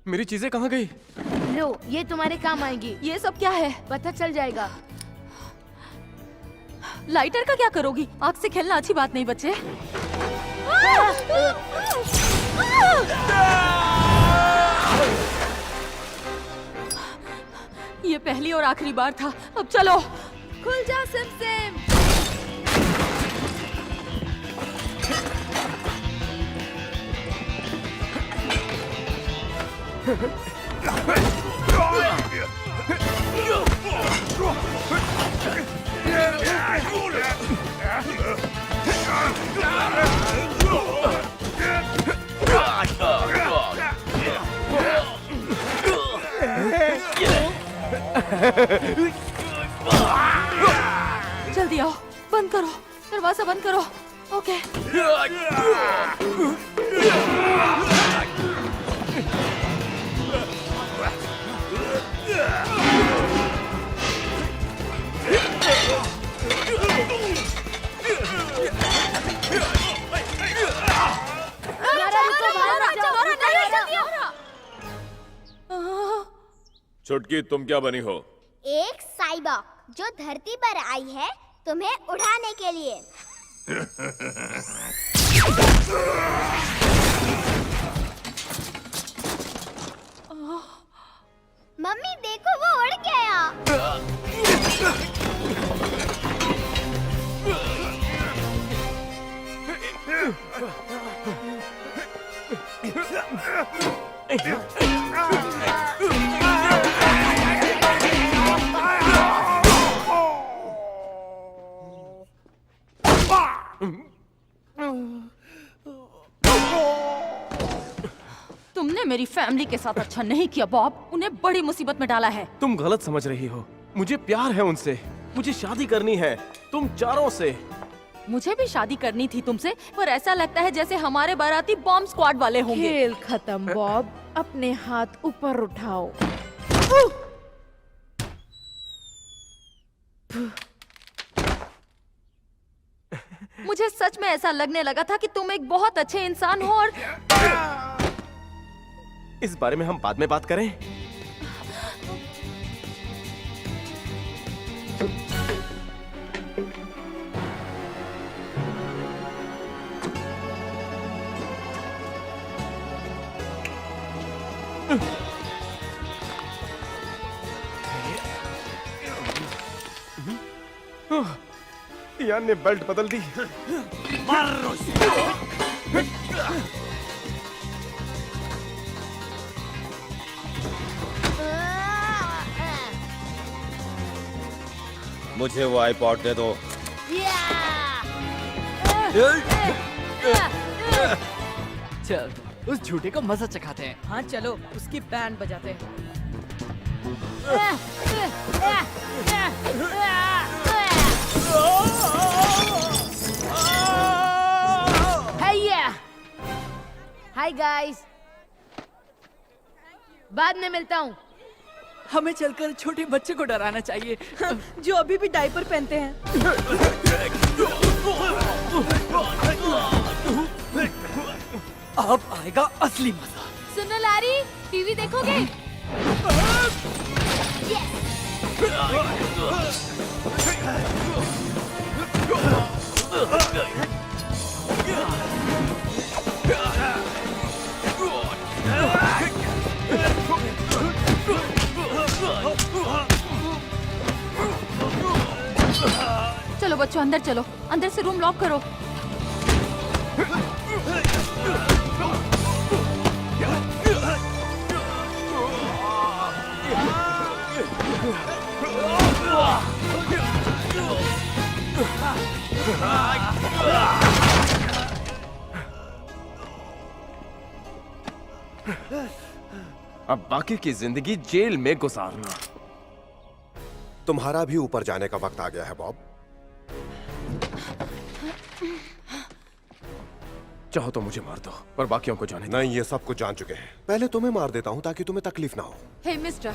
मेरी चीजें कहाँ गई? लो, ये तुम्हारे काम आएगी। ये सब क्या है? पता चल जाएगा। लाइटर का क्या करोगी? आग से खेलना अच्छी बात नहीं बच्चे। ये पहली और आखिरी बार था। अब चलो। खुल जा सिम सिम। जल्दी आओ, बंद करो, दरवाजा बंद करो। ओके। छुटकी, तुम क्या बनी हो? एक साइबॉग जो धरती पर आई है तुम्हें उड़ाने के लिए। मम्मी देखो वो उड़ गया। तुमने मेरी फैमिली के साथ अच्छा नहीं किया बॉब। उन्हें बड़ी मुसीबत में डाला है। तुम गलत समझ रही हो। मुझे प्यार है उनसे। मुझे शादी करनी है तुम चारों से। मुझे भी शादी करनी थी तुमसे, पर ऐसा लगता है जैसे हमारे बाराती बॉम्ब स्क्वाड वाले होंगे। खेल खत्म बॉब। अपने हाथ ऊपर उठाओ। मुझे सच में ऐसा लगने लगा था कि तुम एक बहुत अच्छे इंसान हो और इस बारे में हम बाद में बात करें। यान ने बेल्ट बदल दी। मुझे वो आईपॉड दे दो। चल उस झूठे को मजा चखाते हैं। हाँ चलो उसकी बैंड बजाते हैं। हाय गाइस, बाद में मिलता हूँ। हमें चलकर छोटे बच्चे को डराना चाहिए जो अभी भी डायपर पहनते हैं। अब आएगा असली मजा। सुनो लारी, टीवी देखोगे? चलो बच्चों अंदर चलो। अंदर से रूम लॉक करो। अब बाकी की जिंदगी जेल में गुजारना। तुम्हारा भी ऊपर जाने का वक्त आ गया है बॉब। चाहो तो मुझे मार दो, पर बाकियों को जाने दो। नहीं, ये सब कुछ जान चुके हैं। पहले तुम्हें मार देता हूँ ताकि तुम्हें तकलीफ ना हो। हे मिस्टर,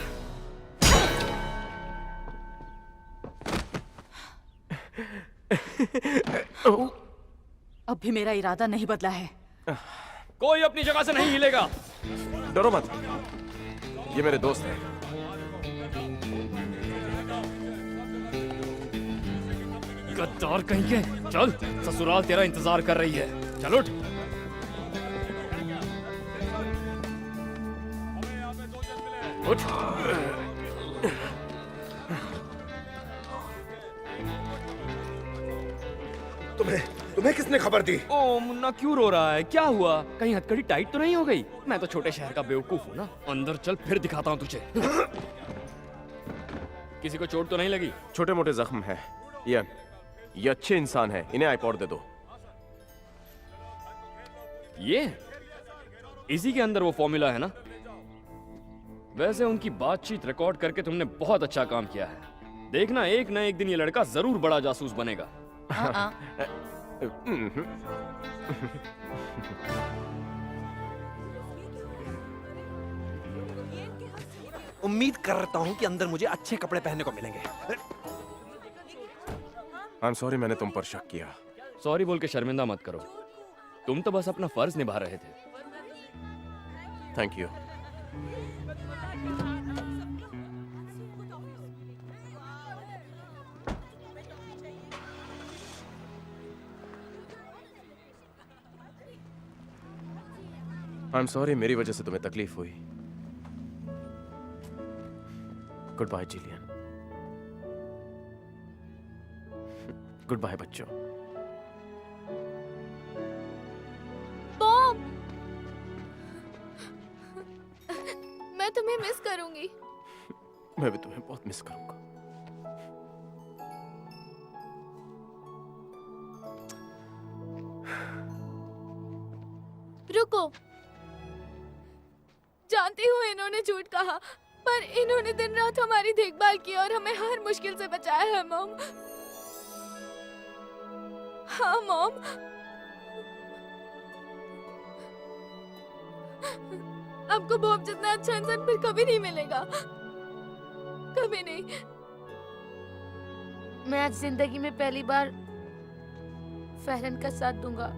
अब भी मेरा इरादा नहीं बदला है। कोई अपनी जगह से नहीं हिलेगा। डरो मत, ये मेरे दोस्त हैं। गद्दार कहीं के, चल ससुराल तेरा इंतजार कर रही है। चल उठ। उठ। तुम्हें किसने खबर दी? ओ मुन्ना क्यों रो रहा है? क्या हुआ? कहीं हथकड़ी टाइट तो नहीं हो गई? मैं तो छोटे शहर का बेवकूफ हूँ ना। अंदर चल, फिर दिखाता हूँ तुझे। किसी को चोट तो नहीं लगी? छोटे मोटे जख्म है। ये अच्छे इंसान है, इन्हें आईपॉड दे दो। ये इसी के अंदर वो फॉर्मूला है ना? वैसे उनकी बातचीत रिकॉर्ड करके तुमने बहुत अच्छा काम किया है। देखना, एक न एक दिन ये लड़का जरूर बड़ा जासूस बनेगा। उम्मीद करता हूँ कि अंदर मुझे अच्छे कपड़े पहनने को मिलेंगे। I'm sorry, मैंने तुम पर शक किया। सॉरी बोल के शर्मिंदा मत करो। तुम तो बस अपना फर्ज निभा रहे थे। Thank you. I'm sorry, मेरी वजह से तुम्हें तकलीफ हुई। Good bye Jillian. Good bye बच्चों। बॉब, मैं तुम्हें मिस करूंगी। मैं भी तुम्हें बहुत मिस करूंगा। रुको, जानती हूँ इन्होंने झूठ कहा, पर इन्होंने दिन रात हमारी देखभाल की और हमें हर मुश्किल से बचाया है मॉम। हाँ मॉम, आपको बॉब जितना अच्छा इंसान फिर कभी नहीं मिलेगा, कभी नहीं। मैं आज जिंदगी में पहली बार फहरन का साथ दूंगा।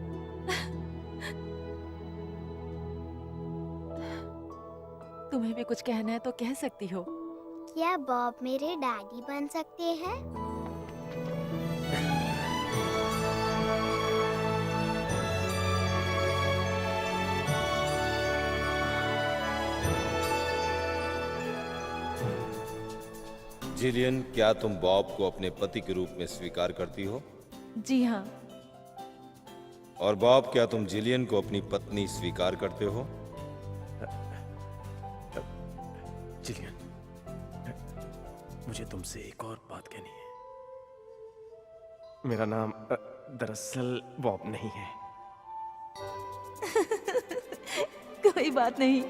तुम्हें भी कुछ कहना है तो कह सकती हो। क्या बॉब मेरे डैडी बन सकते हैं? जिलियन, क्या तुम बॉब को अपने पति के रूप में स्वीकार करती हो? जी हाँ। और बॉब, क्या तुम जिलियन को अपनी पत्नी स्वीकार करते हो? जिलियन, मुझे तुमसे एक और बात कहनी है। मेरा नाम दरअसल बॉब नहीं है। कोई बात नहीं।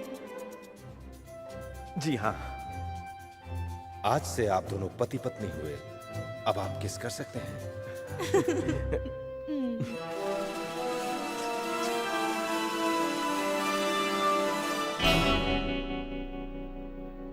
जी हाँ। आज से आप दोनों पति पत्नी हुए। अब आप किस कर सकते हैं।